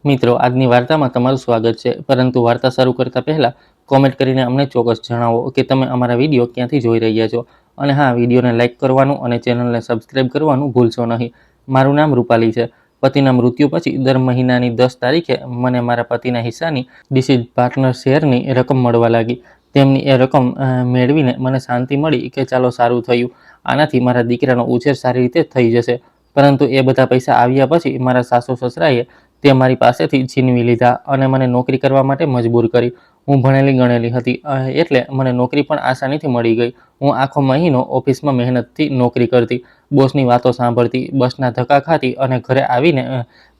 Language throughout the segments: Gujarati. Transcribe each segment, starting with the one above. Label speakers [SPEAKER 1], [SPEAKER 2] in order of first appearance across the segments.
[SPEAKER 1] મિત્રો, આજની વાર્તામાં તમારું સ્વાગત છે. પરંતુ વાર્તા શરૂ કરતા પહેલા કોમેન્ટ કરીને અમને ચોક્કસ જણાવો કે તમે અમારા વિડીયો ક્યાંથી જોઈ રહ્યા છો. અને હા, વિડીયોને લાઇક કરવાનું અને ચેનલને સબસ્ક્રાઇબ કરવાનું ભૂલશો નહીં. મારું નામ રૂપાલી છે. પતિના મૃત્યુ પછી દર મહિનાની 10 તારીખે મને મારા પતિના હિસ્સાની ડિસીઝ પાર્ટનર શેરની રકમ મળવા લાગી. તેમની એ રકમ મેળવીને મને શાંતિ મળી કે ચાલો સારું થયું, આનાથી મારા દીકરાનો ઉછેર સારી રીતે થઈ જશે. પરંતુ એ બધા પૈસા આવ્યા પછી મારા સાસુ સસરાએ તે મારી પાસેથી છીનવી લીધા અને મને નોકરી કરવા માટે મજબૂર કરી. હું ભણેલી ગણેલી હતી, એટલે મને નોકરી પણ આસાનીથી મળી ગઈ. હું આખો મહિનો ઓફિસમાં મહેનતથી નોકરી કરતી, બોસની વાતો સાંભળતી, બસના ધક્કા ખાતી અને ઘરે આવીને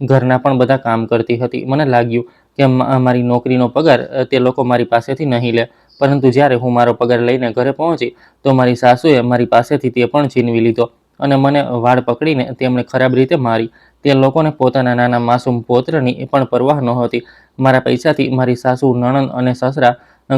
[SPEAKER 1] ઘરના પણ બધા કામ કરતી હતી. મને લાગ્યું કે મારી નોકરીનો પગાર તે લોકો મારી પાસેથી નહીં લે. પરંતુ જ્યારે હું મારો પગાર લઈને ઘરે પહોંચી તો મારી સાસુએ મારી પાસેથી તે પણ છીનવી લીધો અને મને વાળ પકડીને તેમણે ખરાબ રીતે મારી. તે લોકોને પોતાના નાના માસૂમ પૌત્રની પણ પરવાહ નહોતી. મારા પૈસાથી મારી સાસુ, નણંદ અને સસરા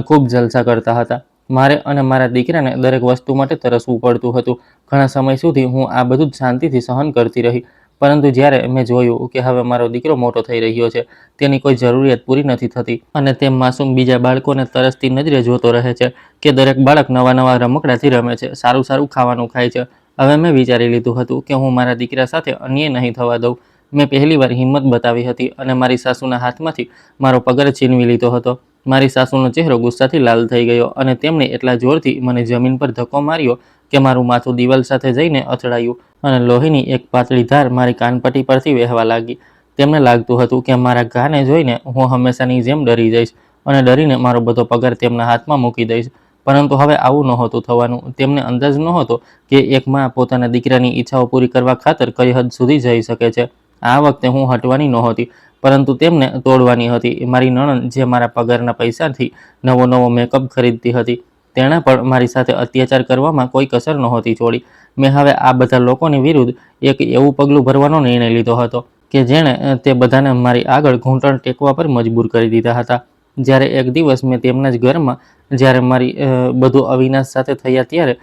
[SPEAKER 1] ખૂબ જલસા કરતા હતા. મારે અને મારા દીકરાને દરેક વસ્તુ માટે તરસવું પડતું હતું. ઘણા સમય સુધી હું આ બધું જ શાંતિથી સહન કરતી રહી. પરંતુ જ્યારે મેં જોયું કે હવે મારો દીકરો મોટો થઈ રહ્યો છે, તેની કોઈ જરૂરિયાત પૂરી નથી થતી અને તે માસૂમ બીજા બાળકોને તરસતી નજરે જોતો રહે છે કે દરેક બાળક નવા નવા રમકડાથી રમે છે, સારું સારું ખાવાનું ખાય છે, હવે મેં વિચારી લીધું હતું કે હું મારા દીકરા સાથે અન્યાય નહીં થવા દઉં. મેં પહેલીવાર હિંમત બતાવી હતી અને મારી સાસુના હાથમાંથી મારો પગાર છીનવી લીધો હતો. મારી સાસુનો ચહેરો ગુસ્સાથી લાલ થઈ ગયો અને તેમણે એટલા જોરથી મને જમીન પર ધક્કો માર્યો કે મારું માથું દિવાલ સાથે જઈને અથડાયું અને લોહીની એક પાતળી ધાર મારી કાનપટ્ટી પરથી વહેવા લાગી. તેમને લાગતું હતું કે મારા ઘાને જોઈને હું હંમેશાની જેમ ડરી જઈશ અને ડરીને મારો બધો પગાર તેમના હાથમાં મૂકી દઈશ. પરંતુ હવે આવું નહોતું થવાનું. તેમને અંદાજ નહોતો કે એક મા પોતાના દીકરાની ઈચ્છાઓ પૂરી કરવા ખાતર કઈ હદ સુધી જઈ શકે છે. આ વખતે હું હટવાની નહોતી, પરંતુ તેમને તોડવાની હતી. મારી નણંદ, જે મારા પગારના પૈસાથી નવો નવો મેકઅપ ખરીદતી હતી, તેણે પણ મારી સાથે અત્યાચાર કરવામાં કોઈ કસર નહોતી છોડી. મેં હવે આ બધા લોકોની વિરુદ્ધ એક એવું પગલું ભરવાનો નિર્ણય લીધો હતો કે જેણે તે બધાને મારી આગળ ઘૂંટણ ટેકવા પર મજબૂર કરી દીધા હતા. જ્યારે એક દિવસ મેં તેમના જ ઘરમાં જ્યારે મારી બધું અવિનાશ સાથે થયા ત્યારે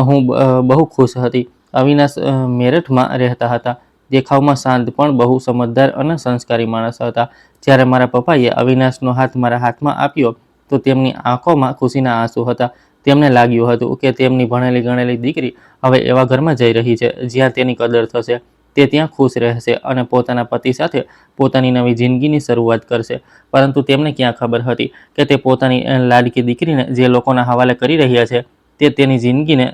[SPEAKER 1] હું બહુ ખુશ હતી. અવિનાશ મેરઠમાં રહેતા હતા. દેખાવમાં શાંત પણ બહુ સમજદાર અને સંસ્કારી માણસ હતા. જ્યારે મારા પપ્પાએ અવિનાશનો હાથ મારા હાથમાં આપ્યો તો તેમની આંખોમાં ખુશીના આંસુ હતા. તેમને લાગ્યું હતું કે તેમની ભણેલી ગણેલી દીકરી હવે એવા ઘરમાં જઈ રહી છે જ્યાં તેની કદર થશે, તે ત્યાં ખુશ રહેશે અને પોતાના પતિ સાથે પોતાની નવી જિંદગીની શરૂઆત કરશે. પરંતુ તેમને ક્યાં ખબર હતી કે તે પોતાની લાડકી દીકરીને જે લોકોના હવાલે કરી રહ્યા છે તે તેની જિંદગીને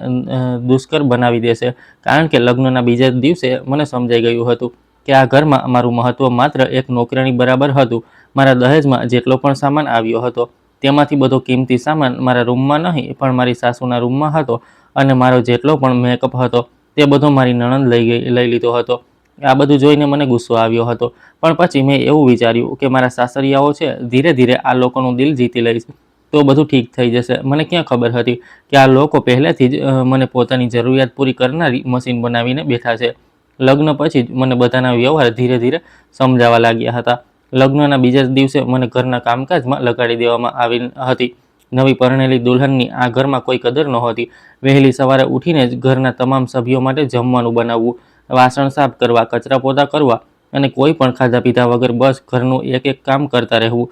[SPEAKER 1] દુષ્કર બનાવી દેશે. કારણ કે લગ્નના બીજા દિવસે મને સમજાઈ ગયું હતું કે આ ઘરમાં મારું મહત્વ માત્ર એક નોકરાણી બરાબર હતું. મારા દહેજમાં જેટલો પણ સામાન આવ્યો હતો તેમાંથી બધો કિંમતી સામાન મારા રૂમમાં નહીં પણ મારી સાસુના રૂમમાં હતો અને મારો જેટલો પણ મેકઅપ હતો તે બધો મારી નણંદ લઈ લીધો હતો. આ બધું જોઈને મને ગુસ્સો આવ્યો હતો, પણ પછી મેં એવું વિચાર્યું કે મારા સાસરિયાઓ છે, ધીરે ધીરે આ લોકોનું દિલ જીતી લઈશ તો બધું ઠીક થઈ જશે. મને ક્યાં ખબર હતી કે આ લોકો પહેલેથી જ મને પોતાની જરૂરિયાત પૂરી કરનારી મશીન બનાવીને બેઠા છે. લગ્ન પછી જ મને બધાના વ્યવહાર ધીરે ધીરે સમજાવા લાગ્યા હતા. લગ્નના બીજા દિવસે મને ઘરના કામકાજમાં લગાડી દેવામાં આવી હતી. નવી પરણેલી દુલ્હનની આ ઘરમાં કોઈ કદર નહોતી. વહેલી સવારે ઉઠીને જ ઘરના તમામ સભ્યો માટે જમવાનું બનાવવું, વાસણ સાફ કરવા, કચરા પોતા કરવા અને કોઈ પણ ખાધા પીધા વગર બસ ઘરનું એક એક કામ કરતા રહેવું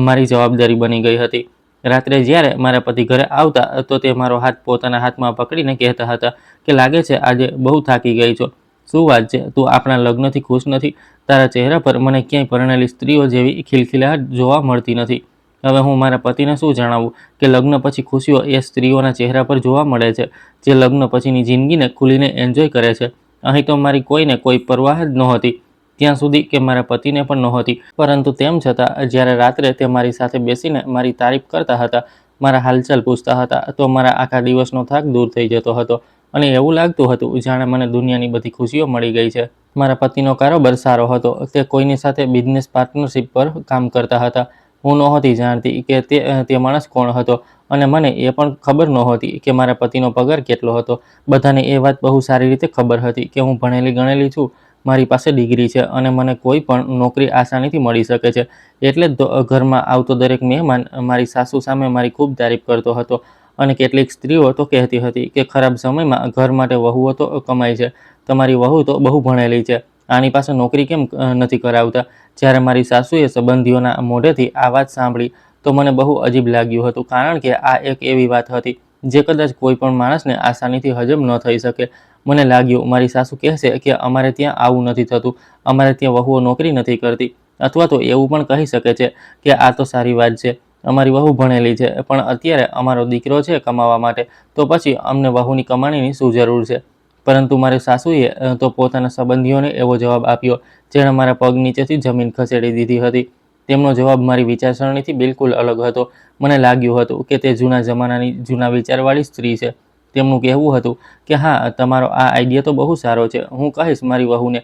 [SPEAKER 1] મારી જવાબદારી બની ગઈ હતી. રાત્રે જ્યારે મારા પતિ ઘરે આવતા તો તે મારો હાથ પોતાના હાથમાં પકડીને કહેતા હતા કે લાગે છે આજે બહુ થાકી ગઈ છો. શું વાત છે, તું આપણા લગ્નથી ખુશ નથી? તારા ચહેરા પર મને ક્યાંય પરણેલી સ્ત્રીઓ જેવી ખિલખિલાહટ જોવા મળતી નથી. હવે હું મારા પતિને શું જણાવું કે લગ્ન પછી ખુશીઓ એ સ્ત્રીઓના ચહેરા પર જોવા મળે છે જે લગ્ન પછીની જિંદગીને ખુલીને એન્જોય કરે છે. અહીં તો મારી કોઈને કોઈ પરવાહ જ નહોતી, ત્યાં સુધી કે મારા પતિને પણ નહોતી. પરંતુ તેમ છતાં જ્યારે રાત્રે તે મારી સાથે બેસીને મારી તારીફ કરતા હતા, મારા હાલચાલ પૂછતા હતા, તો મારા આખા દિવસનો થાક દૂર થઈ જતો હતો અને એવું લાગતું હતું જાણે મને દુનિયાની બધી ખુશીઓ મળી ગઈ છે. મારા પતિનો કારોબાર સારો હતો. તે કોઈની સાથે બિઝનેસ પાર્ટનરશિપ પર કામ કરતા હતા. હું નહોતી જાણતી કે તે માણસ કોણ હતો અને મને એ પણ ખબર નહોતી કે મારા પતિનો પગાર કેટલો હતો. બધાને એ વાત બહુ સારી રીતે ખબર હતી કે હું ભણેલી ગણેલી છું, મારી પાસે ડિગ્રી છે અને મને કોઈ પણ નોકરી આસાનીથી મળી શકે છે. એટલે જ ઘરમાં આવતો દરેક મહેમાન મારી સાસુ સામે મારી ખૂબ તારીફ કરતો હતો અને કેટલીક સ્ત્રીઓ તો કહેતી હતી કે ખરાબ સમયમાં ઘર માટે વહુઓ તો કમાય છે, તમારી વહુ તો બહુ ભણેલી છે. આની પાસે નોકરી કેમ નથી કરાવતા? જ્યારે મારી સાસુએ સંબંધીઓના મોઢેથી આ વાત સાંભળી તો મને બહુ અજીબ લાગ્યું હતું, કારણ કે આ એક એવી વાત હતી જે કદાચ કોઈ પણ માણસને આસાનીથી હજમ ન થઈ શકે. મને લાગ્યું મારી સાસુ કહેશે કે અમારે ત્યાં આવું નથી થતું, અમારે ત્યાં વહુઓ નોકરી નથી કરતી, અથવા તો એવું પણ કહી શકે છે કે આ તો સારી વાત છે, અમારી વહુ ભણેલી છે, પણ અત્યારે અમારો દીકરો છે કમાવા માટે, તો પછી અમને વહુની કમાણીની શું જરૂર છે? પરંતુ મારી સાસુએ તો પોતાના સંબંધીઓને એવો જવાબ આપ્યો જેણે મારા પગ નીચેથી જમીન ખસેડી દીધી હતી. તેમનો જવાબ મારી વિચારસરણીથી બિલકુલ અલગ હતો. મને લાગ્યું હતું કે તે જૂના જમાનાની જૂના વિચારવાળી સ્ત્રી છે. તેમનું કહેવું હતું કે હા, તમારો આ આઈડિયા તો બહુ સારો છે, હું કહીશ મારી વહુને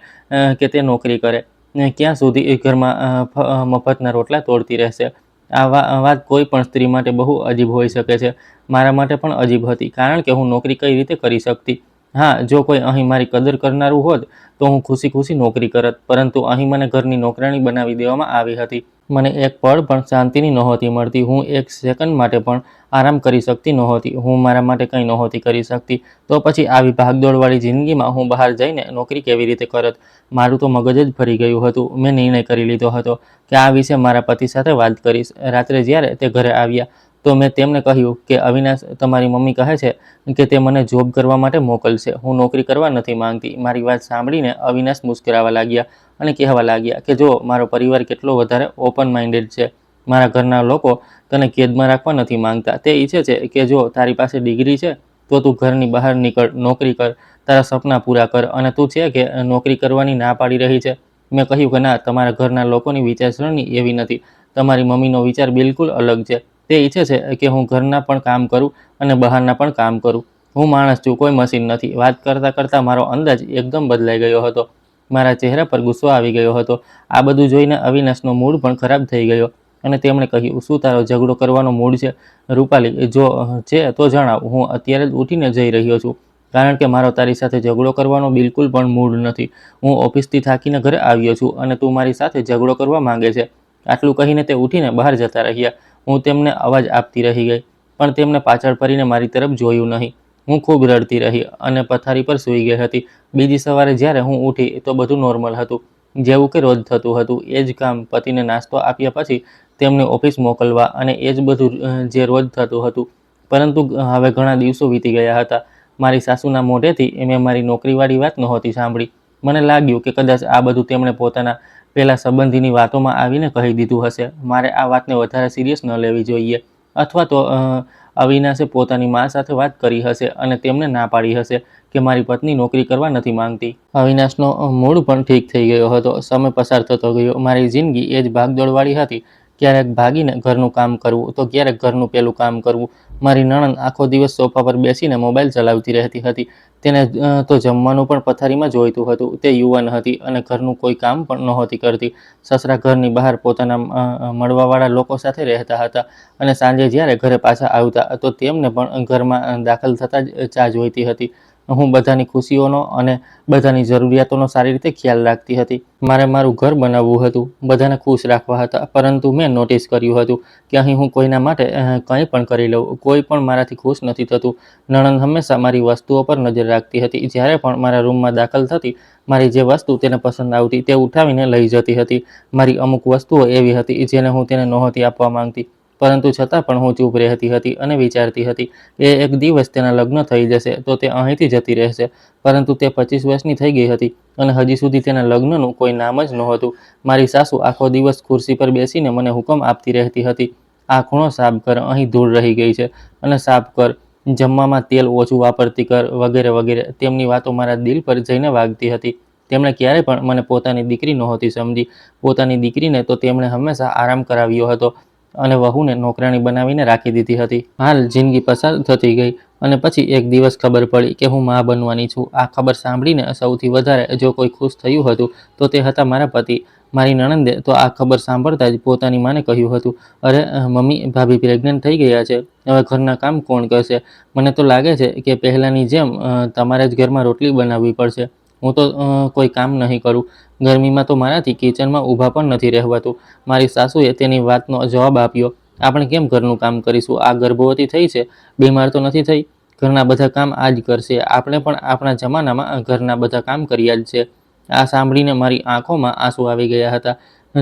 [SPEAKER 1] કે તે નોકરી કરે, ક્યાં સુધી એ ઘરમાં મફતના રોટલા તોડતી રહેશે. આ વાત કોઈ પણ સ્ત્રી માટે બહુ અજીબ હોઈ શકે છે. મારા માટે પણ અજીબ હતી, કારણ કે હું નોકરી કઈ રીતે કરી શકતી? હા, જો કોઈ અહીં મારી કદર કરનારું હોત તો હું ખુશી ખુશી નોકરી કરત, પરંતુ અહીં મને ઘરની નોકરાણી બનાવી દેવામાં આવી હતી. મને એક પળ પણ શાંતિની નહોતી મળતી. હું એક સેકન્ડ માટે પણ આરામ કરી શકતી નહોતી. હું મારા માટે કંઈ નહોતી કરી શકતી. તો પછી આવી ભાગદોડવાળી જિંદગીમાં હું બહાર જઈને નોકરી કેવી રીતે કરત? મારું તો મગજ જ ફરી ગયું હતું. મેં નિર્ણય કરી લીધો હતો કે આ વિશે મારા પતિ સાથે વાત કરીશ. રાત્રે જ્યારે તે ઘરે આવ્યા તો મેં તેમને કહ્યું કે અવિનાશ, તમારી મમ્મી કહે છે કે તે મને જોબ કરવા માટે મોકલશે. હું નોકરી કરવા નથી માંગતી. મારી વાત સાંભળીને અવિનાશ મુસ્કરાવા લાગ્યા અને કહેવા લાગ્યા કે જો મારો પરિવાર કેટલો વધારે ઓપન માઇન્ડેડ છે. મારા ઘરના લોકો તને કેદમાં રાખવા નથી માંગતા. તે ઈચ્છે છે કે જો તારી પાસે ડિગ્રી છે તો તું ઘરની બહાર નીકળ, નોકરી કર, તારા સપના પૂરા કર, અને તું છે કે નોકરી કરવાની ના પાડી રહી છે. મેં કહ્યું કે ના, તમારા ઘરના લોકોની વિચારસરણી એવી નથી. તમારી મમ્મીનો વિચાર બિલકુલ અલગ છે. તે ઈચ્છે છે કે હું ઘરના પણ કામ કરું અને બહારના પણ કામ કરું. હું માણસ છું, કોઈ મશીન નથી. વાત કરતાં કરતાં મારો અંદાજ એકદમ બદલાઈ ગયો હતો. મારા ચહેરા પર ગુસ્સો આવી ગયો હતો. આ બધું જોઈને અવિનાશનો મૂડ પણ ખરાબ થઈ ગયો અને તેમણે કહ્યું, શું તારો ઝઘડો કરવાનો મૂડ છે? રૂપાલી, જો છે તો જણાવ, હું અત્યારે જ ઉઠીને જઈ રહ્યો છું, કારણ કે મારો તારી સાથે ઝઘડો કરવાનો બિલકુલ પણ મૂડ નથી. હું ઓફિસથી થાકીને ઘરે આવ્યો છું અને તું મારી સાથે ઝઘડો કરવા માંગે છે. આટલું કહીને તે ઉઠીને બહાર જતા રહ્યા. હું તેમને અવાજ આપતી રહી ગઈ, પણ તેમને પાછળ ફરીને મારી તરફ જોયું નહીં. હું ખૂબ રડતી રહી અને પથારી પર સૂઈ ગઈ હતી. બીજી સવારે જ્યારે હું ઉઠી તો બધું નોર્મલ હતું, જેવું કે રોજ થતું હતું. એ જ કામ, પતિને નાસ્તો આપ્યા પછી તેમને ઓફિસ મોકલવા, અને એ જ બધું જે રોજ થતું હતું. પરંતુ હવે ઘણા દિવસો વીતી ગયા હતા. મારી સાસુના મોઢેથી મેં મારી નોકરીવાળી વાત નહોતી સાંભળી. મને લાગ્યું કે કદાચ આ બધું તેમણે પોતાના પેલા સંબંધીની વાતોમાં આવીને કહી દીધું હશે. મારે આ વાતને વધારે સિરિયસ ન લેવી જોઈએ, અથવા તો અવિનાશે પોતાની મા સાથે વાત કરી હશે અને તેમને ના પાડી હશે કે મારી પત્ની નોકરી કરવા નથી માંગતી. અવિનાશનો મૂડ પણ ઠીક થઈ ગયો હતો. સમય પસાર થતો ગયો. મારી જિંદગી એ જ ભાગદોડવાળી હતી. ક્યારેક ભાગીને ઘરનું કામ કરવું, તો ક્યારેક ઘરનું પેલું કામ કરવું. મારી નણંદ આખો દિવસ સોફા પર બેસીને મોબાઈલ ચલાવતી રહેતી હતી. તેને તો જમવાનું પણ પથારીમાં જોઈતું હતું. તે યુવાન હતી અને ઘરનું કોઈ કામ પણ નહોતી કરતી. સસરા ઘરની બહાર પોતાના મળવાવાળા લોકો સાથે રહેતા હતા અને સાંજે જ્યારે ઘરે પાછા આવતા તો તેમને પણ ઘરમાં દાખલ થતાં જ ચા જોઈતી હતી. હું બધાની ખુશીઓનો અને બધાની જરૂરિયાતોનો સારી રીતે ખ્યાલ રાખતી હતી. મારે મારું ઘર બનાવવું હતું, બધાને ખુશ રાખવા હતા, પરંતુ મેં નોટિસ કર્યું હતું કે અહીં હું કોઈના માટે કંઈ પણ કરી લઉં, કોઈ પણ મારાથી ખુશ નથી થતું. નણંદ હંમેશા મારી વસ્તુઓ પર નજર રાખતી હતી. જ્યારે પણ મારા રૂમમાં દાખલ થતી, મારી જે વસ્તુ તેને પસંદ આવતી તે ઉઠાવીને લઈ જતી હતી. મારી અમુક વસ્તુઓ એવી હતી જેને હું તેને નહોતી આપવા માંગતી, પરંતુ છતાં પણ હું ચૂપ રહેતી હતી અને વિચારતી હતી કે એક દિવસ તેના લગ્ન થઈ જશે તો તે અહીંથી જતી રહેશે. પરંતુ તે 25 વર્ષની થઈ ગઈ હતી અને હજી સુધી તેના લગ્નનું કોઈ નામ જ નહોતું. મારી સાસુ આખો દિવસ ખુરશી પર બેસીને મને હુકમ આપતી રહેતી હતી, આ ખૂણો સાફ કર, અહીં ધૂળ રહી ગઈ છે અને સાફ કર, જમવામાં તેલ ઓછું વાપરતી કર, વગેરે વગેરે. તેમની વાતો મારા દિલ પર જઈને વાગતી હતી. તેમણે ક્યારેય પણ મને પોતાની દીકરી નહોતી સમજી. પોતાની દીકરીને તો તેમણે હંમેશા આરામ કરાવ્યો હતો અને વહુને નોકરાણી બનાવીને રાખી દીધી હતી. હાલ જિંદગી પસાર થતી ગઈ અને પછી એક દિવસ ખબર પડી કે હું મા બનવાની છું. આ ખબર સાંભળીને સૌથી વધારે જો કોઈ ખુશ થયું હતું તો તે હતા મારા પતિ. મારી નણંદે તો આ ખબર સાંભળતા જ પોતાની માને કહ્યું હતું, અરે મમ્મી, ભાભી પ્રેગ્નન્ટ થઈ ગયા છે, હવે ઘરના કામ કોણ કરશે? મને તો લાગે છે કે પહેલાંની જેમ તમારે જ ઘરમાં રોટલી બનાવવી પડશે. હું તો કોઈ કામ નહીં કરું. ગરમીમાં તો મારાથી કિચનમાં ઊભા પણ નથી રહેવાતું. મારી સાસુએ તેની વાતનો જવાબ આપ્યો, આપણે કેમ ઘરનું કામ કરીશું? આ ગર્ભવતી થઈ છે, બીમાર તો નથી થઈ. ઘરના બધા કામ આ જ કરશે. આપણે પણ આપણા જમાનામાં ઘરના બધા કામ કર્યા જ છે. આ સાંભળીને મારી આંખોમાં આંસુ આવી ગયા હતા.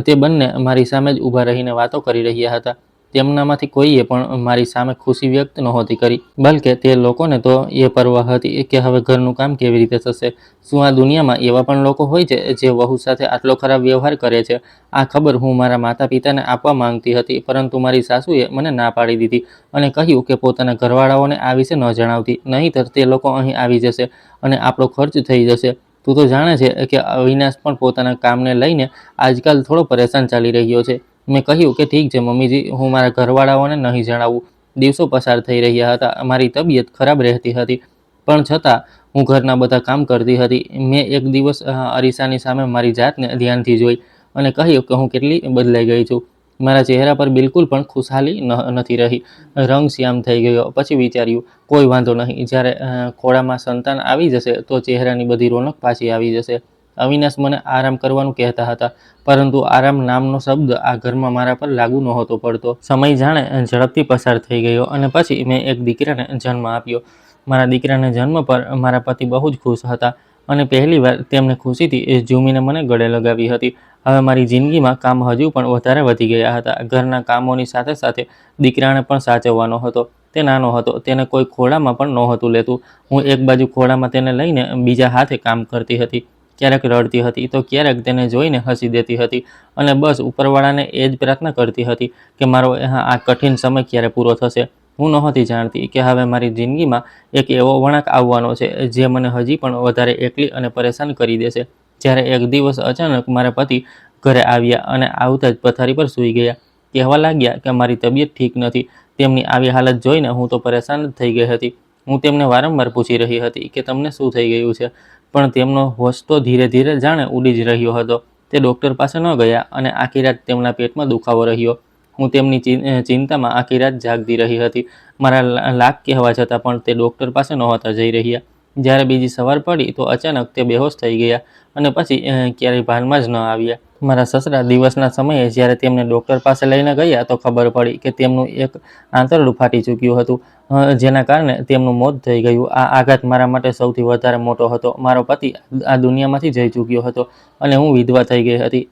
[SPEAKER 1] તે બંને મારી સામે જ ઊભા રહીને વાતો કરી રહ્યા હતા. તેમનામાંથી કોઈએ પણ મારી સામે ખુશી વ્યક્ત નહોતી કરી, બલકે તે લોકોને તો એ પરવા હતી કે હવે ઘરનું કામ કેવી રીતે થશે. શું આ દુનિયામાં એવા પણ લોકો હોય છે જે વહુ સાથે આટલો ખરાબ વ્યવહાર કરે છે? આ ખબર હું મારા માતા પિતાને આપવા માંગતી હતી, પરંતુ મારી સાસુએ મને ના પાડી દીધી અને કહ્યું કે પોતાના ઘરવાળાઓને આ વિશે ન જણાવતી, નહીંતર તે લોકો અહીં આવી જશે અને આપણો ખર્ચ થઈ જશે. તું તો જાણે છે કે અવિનાશ પણ પોતાના કામને લઈને આજકાલ થોડો પરેશાન ચાલી રહ્યો છે. મેં કહ્યું કે ઠીક છે મમ્મીજી, હું મારા ઘરવાળાઓને નહીં જણાવું. દિવસો પસાર થઈ રહ્યા હતા, મારી તબિયત ખરાબ રહેતી હતી, પણ છતાં હું ઘરના બધા કામ કરતી હતી. મેં એક દિવસ અરીસાની સામે મારી જાતને ધ્યાનથી જોઈ અને કહ્યું કે હું કેટલી બદલાઈ ગઈ છું. મારા ચહેરા પર બિલકુલ પણ ખુશહાલી નથી રહી, રંગ શ્યામ થઈ ગયો. પછી વિચાર્યું, કોઈ વાંધો નહીં, જ્યારે ખોળામાં સંતાન આવી જશે તો ચહેરાની બધી રોનક પાછી આવી જશે. અવિનાશ મને આરામ કરવાનું કહેતા હતા, પરંતુ આરામ નામનો શબ્દ આ ઘરમાં મારા પર લાગુ નહોતો પડતો. સમય જાણે ઝડપથી પસાર થઈ ગયો અને પછી મેં એક દીકરાને જન્મ આપ્યો. મારા દીકરાના જન્મ પર મારા પતિ બહુ જ ખુશ હતા અને પહેલીવાર તેમને ખુશીથી ઝૂમીને મને ગળે લગાવી હતી. હવે મારી જિંદગીમાં કામ હજુ પણ વધારે વધી ગયા હતા. ઘરના કામોની સાથે સાથે દીકરાને પણ સાચવવાનો હતો. તે નાનો હતો, તેને કોઈ ખોળામાં પણ નહોતું લેતું. હું એક બાજુ ખોળામાં તેને લઈને બીજા હાથે કામ કરતી હતી. ક્યારેક રડતી હતી તો ક્યારેક તેને જોઈને હસી દેતી હતી અને બસ ઉપરવાળાને એ જ પ્રાર્થના કરતી હતી કે મારો આ કઠિન સમય ક્યારે પૂરો થશે. હું નહોતી જાણતી કે હવે મારી જિંદગીમાં એક એવો વળાંક આવવાનો છે જે મને હજી પણ વધારે એકલી અને પરેશાન કરી દેશે. જ્યારે એક દિવસ અચાનક મારા પતિ ઘરે આવ્યા અને આવતા જ પથારી પર સૂઈ ગયા. કહેવા લાગ્યા કે મારી તબિયત ઠીક નથી. તેમની આવી હાલત જોઈને હું તો પરેશાન જ થઈ ગઈ હતી. હું તેમને વારંવાર પૂછી રહી હતી કે તમને શું થઈ ગયું છે, પણ તેમનો હોશ તો ધીરે ધીરે જાણે ઉડી જ રહ્યો હતો. તે ડૉક્ટર પાસે ન ગયા અને આખી રાત તેમના પેટમાં દુખાવો રહ્યો. હું તેમની ચિંતામાં આખી રાત જાગતી રહી હતી. મારા લાખ કહેવા છતાં પણ તે ડૉક્ટર પાસે નહોતા જઈ રહ્યા. જ્યારે બીજી સવાર પડી તો અચાનક તે બેહોશ થઈ ગયા અને પછી ક્યારેય ભાનમાં જ ન આવ્યા. મારા સસરા દિવસના સમયે જ્યારે તેમને ડૉક્ટર પાસે લઈને ગયા તો ખબર પડી કે તેમનું એક આંતરડું ફાટી ચૂક્યું હતું, જેના કારણે તેમનું મોત થઈ ગયું. આ આઘાત મારા માટે સૌથી વધારે મોટો હતો. મારો પતિ આ દુનિયામાંથી જઈ ચૂક્યો હતો અને હું વિધવા થઈ ગઈ હતી.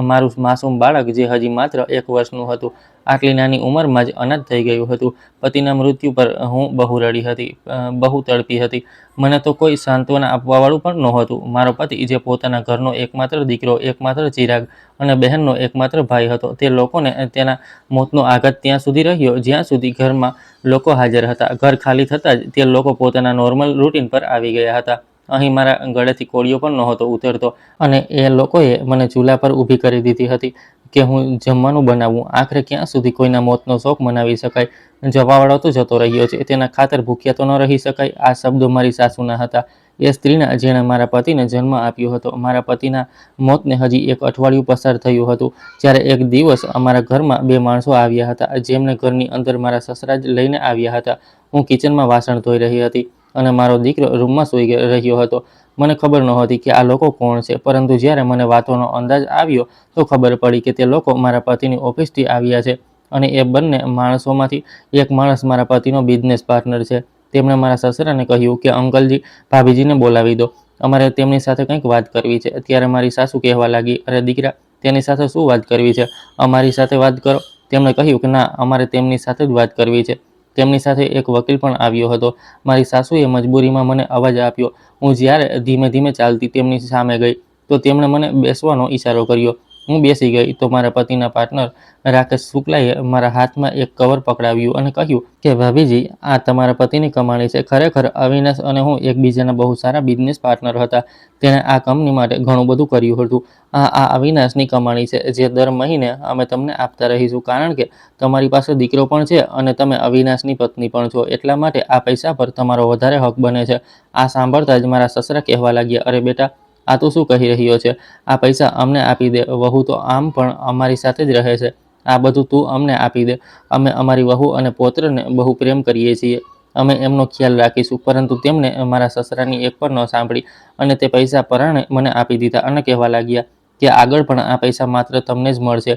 [SPEAKER 1] મારું માસૂમ બાળક જે હજી માત્ર 1 વર્ષનું હતું, આટલી નાની ઉંમરમાં જ અનાથ થઈ ગયું હતું. પતિના મૃત્યુ પર હું બહુ રડી હતી, બહુ તડપી હતી. મને તો કોઈ સાંત્વના આપવાવાળું પણ નહોતું. મારો પતિ જે પોતાના ઘરનો એકમાત્ર દીકરો, એકમાત્ર ચિરાગ અને બહેનનો એકમાત્ર ભાઈ હતો, તે લોકોને તેના મોતનો આઘાત ત્યાં સુધી રહ્યો જ્યાં સુધી ઘરમાં લોકો હાજર હતા. ઘર ખાલી થતાં જ તે લોકો પોતાના નોર્મલ રૂટીન પર આવી ગયા હતા. અહીં મારા ગળેથી કોળિયો પણ નહોતો ઉતરતો અને એ લોકોએ મને ચૂલા પર ઊભી કરી દીધી હતી કે હું જમવાનું બનાવું. આખરે ક્યાં સુધી કોઈના મોતનો શોક મનાવી શકાય? જવાવાળો તો જતો રહ્યો છે, તેના ખાતર ભૂખ્યા તો ન રહી શકાય. આ શબ્દો મારી સાસુના હતા, એ સ્ત્રીના જેણે મારા પતિને જન્મ આપ્યો હતો. મારા પતિના મોતને હજી 1 અઠવાડિયું પસાર થયું હતું જ્યારે એક દિવસ અમારા ઘરમાં 2 માણસો આવ્યા હતા, જેમને ઘરની અંદર મારા સસરા જ લઈને આવ્યા હતા. હું કિચનમાં વાસણ ધોઈ રહી હતી અને મારો દીકરો રૂમમાં સૂઈ રહ્યો હતો. મને ખબર નહોતી કે આ લોકો કોણ છે, પરંતુ જ્યારે મને વાતોનો અંદાજ આવ્યો તો ખબર પડી કે તે લોકો મારા પતિની ઓફિસથી આવ્યા છે અને એ બંને માણસોમાંથી એક માણસ મારા પતિનો બિઝનેસ પાર્ટનર છે. તેમણે મારા સસરાને કહ્યું કે અંકલજી, ભાભીજીને બોલાવી દો, અમારે તેમની સાથે કંઈક વાત કરવી છે. ત્યારે મારી સાસુ કહેવા લાગી, અરે દીકરા, તેની સાથે શું વાત કરવી છે? અમારી સાથે વાત કરો. તેમણે કહ્યું કે ના, અમારે તેમની સાથે જ વાત કરવી છે. તેમની સાથે એક વકીલ પણ આવ્યો હતો. મારી સાસુએ મજબૂરીમાં મને અવાજ આપ્યો. હું જ્યારે ધીમે ધીમે ચાલતી તેમની સામે ગઈ તો તેમણે મને બેસવાનો ઈશારો કર્યો. હું બેસી ગઈ તો મારા પતિના પાર્ટનર રાકેશ શુક્લાએ મારા હાથમાં એક કવર પકડાવ્યું અને કહ્યું કે ભાભીજી, આ તમારા પતિની કમાણી છે. ખરેખર અવિનાશ અને હું એકબીજાના બહુ સારા બિઝનેસ પાર્ટનર હતા. તેણે આ કંપની માટે ઘણું બધું કર્યું હતું. આ અવિનાશની કમાણી છે જે દર મહિને અમે તમને આપતા રહીશું, કારણ કે તમારી પાસે દીકરો પણ છે અને તમે અવિનાશની પત્ની પણ છો. એટલા માટે આ પૈસા પર તમારો વધારે હક બને છે. આ સાંભળતા જ મારા સસરા કહેવા લાગ્યા, અરે બેટા, આ તું શું કહી રહ્યો છે? આ પૈસા અમને આપી દે. વહુ તો આમ પણ અમારી સાથે જ રહે છે. આ બધું તું અમને આપી દે. અમે અમારી વહુ અને પૌત્રને બહુ પ્રેમ કરીએ છીએ. અમે એમનો ખ્યાલ રાખીશું. પરંતુ તેમણે મારા સસરાની એક પણ ન સાંભળી અને તે પૈસા પરાણે મને આપી દીધા અને કહેવા લાગ્યા કે આગળ પણ આ પૈસા માત્ર તમને જ મળશે.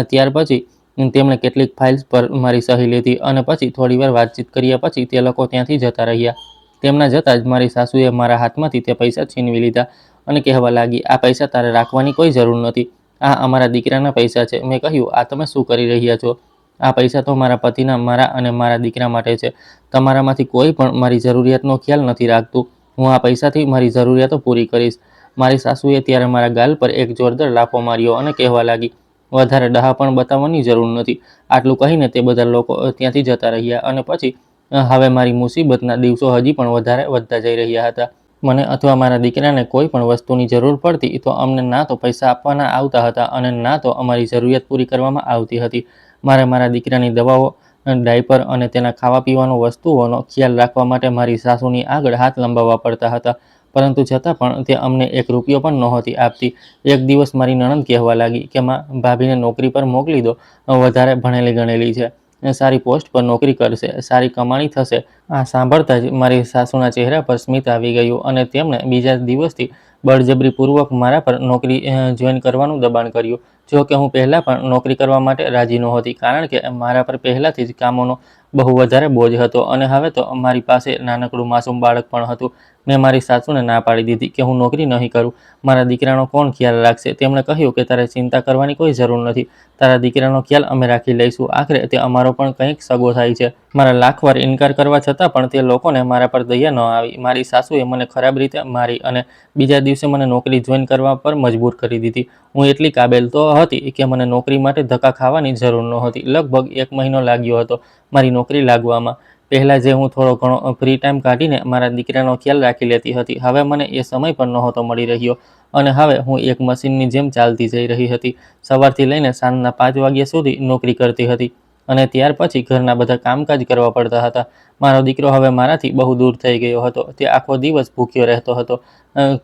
[SPEAKER 1] ત્યાર પછી તેમણે કેટલીક ફાઇલ્સ પર મારી સહી લીધી અને પછી થોડીવાર વાતચીત કર્યા પછી તે લોકો ત્યાંથી જતા રહ્યા. તેમના જતાં જ મારી સાસુએ મારા હાથમાંથી તે પૈસા છીનવી લીધા અને કહેવા લાગી, આ પૈસા તારે રાખવાની કોઈ જરૂર નથી. આ અમારા દીકરાના પૈસા છે. મેં કહ્યું, આ તમે શું કરી રહ્યા છો? આ પૈસા તો મારા પતિના, મારા અને મારા દીકરા માટે છે. તમારામાંથી કોઈ પણ મારી જરૂરિયાતનો ખ્યાલ નથી રાખતું. હું આ પૈસાથી મારી જરૂરિયાતો પૂરી કરીશ. મારી સાસુએ ત્યારે મારા ગાલ પર એક જોરદાર લાફો માર્યો અને કહેવા લાગી, વધારે ડહાપણ બતાવવાની જરૂર નથી. આટલું કહીને તે બધા લોકો ત્યાંથી જતા રહ્યા અને પછી હવે મારી મુસીબતના દિવસો હજી પણ વધારે વધતા જઈ રહ્યા હતા. મને અથવા મારા દીકરાને કોઈ પણ વસ્તુની જરૂર પડતી તો અમને ના તો પૈસા આપવાના આવતા હતા અને ના તો અમારી જરૂરિયાત પૂરી કરવામાં આવતી હતી. મારે મારા દીકરાની દવાઓ, ડાયપર અને તેના ખાવા પીવાનો વસ્તુઓનો ખ્યાલ રાખવા માટે મારી સાસુની આગળ હાથ લંબાવવા પડતા હતા. પરંતુ છતાં પણ તે અમને એક રૂપિયો પણ નહોતી આપતી. એક દિવસ મારી નણંદ કહેવા લાગી કે ભાભીને નોકરી પર મોકલી દો, વધારે ભણેલી ગણેલી છે, સારી પોસ્ટ પર નોકરી કરશે, સારી કમાણી થશે. આ સાંભળતા જ મારી સાસુના ચહેરા પર સ્મિત આવી ગયું અને તેમણે બીજા દિવસથી બળજબરીપૂર્વક મારા પર નોકરી જોઈન કરવાનું દબાણ કર્યું. જો કે હું પહેલાં પણ નોકરી કરવા માટે રાજી નહોતી, કારણ કે મારા પર પહેલાંથી જ કામોનો બહુ વધારે બોજ હતો અને હવે તો મારી પાસે નાનકડું માસૂમ બાળક પણ હતું. મેં મારી સાસુને ના પાડી દીધી કે હું નોકરી નહીં કરું. મારા દીકરાનો કોણ ખ્યાલ રાખશે? તેમણે કહ્યું કે તારે ચિંતા કરવાની કોઈ જરૂર નથી. તારા દીકરાનો ખ્યાલ અમે રાખી લઈશું. આખરે તે અમારો પણ કંઈક સગો થાય છે. મારા લાખ વાર ઇનકાર કરવા છતાં પણ તે લોકોને મારા પર દયા ન આવી. મારી સાસુએ મને ખરાબ રીતે મારી અને બીજા દિવસે મને નોકરી જોઈન કરવા પર મજબૂર કરી દીધી. હું એટલી કાબેલ તો હતી કે મને નોકરી માટે ધક્કા ખાવાની જરૂર નહોતી. લગભગ 1 મહિનો લાગ્યો હતો મારી નોકરી લાગવામાં. પહેલાં જે હું થોડો ઘણો ફ્રી ટાઈમ કાઢીને મારા દીકરાનો ખ્યાલ રાખી લેતી હતી, હવે મને એ સમય પણ નહોતો મળી રહ્યો અને હવે હું એક મશીનની જેમ ચાલતી જઈ રહી હતી. સવારથી લઈને સાંજના 5 વાગ્યા સુધી નોકરી કરતી હતી અને ત્યાર પછી ઘરના બધા કામકાજ કરવા પડતા હતા. મારો દીકરો હવે મારાથી બહુ દૂર થઈ ગયો હતો. તે આખો દિવસ ભૂખ્યો રહેતો હતો.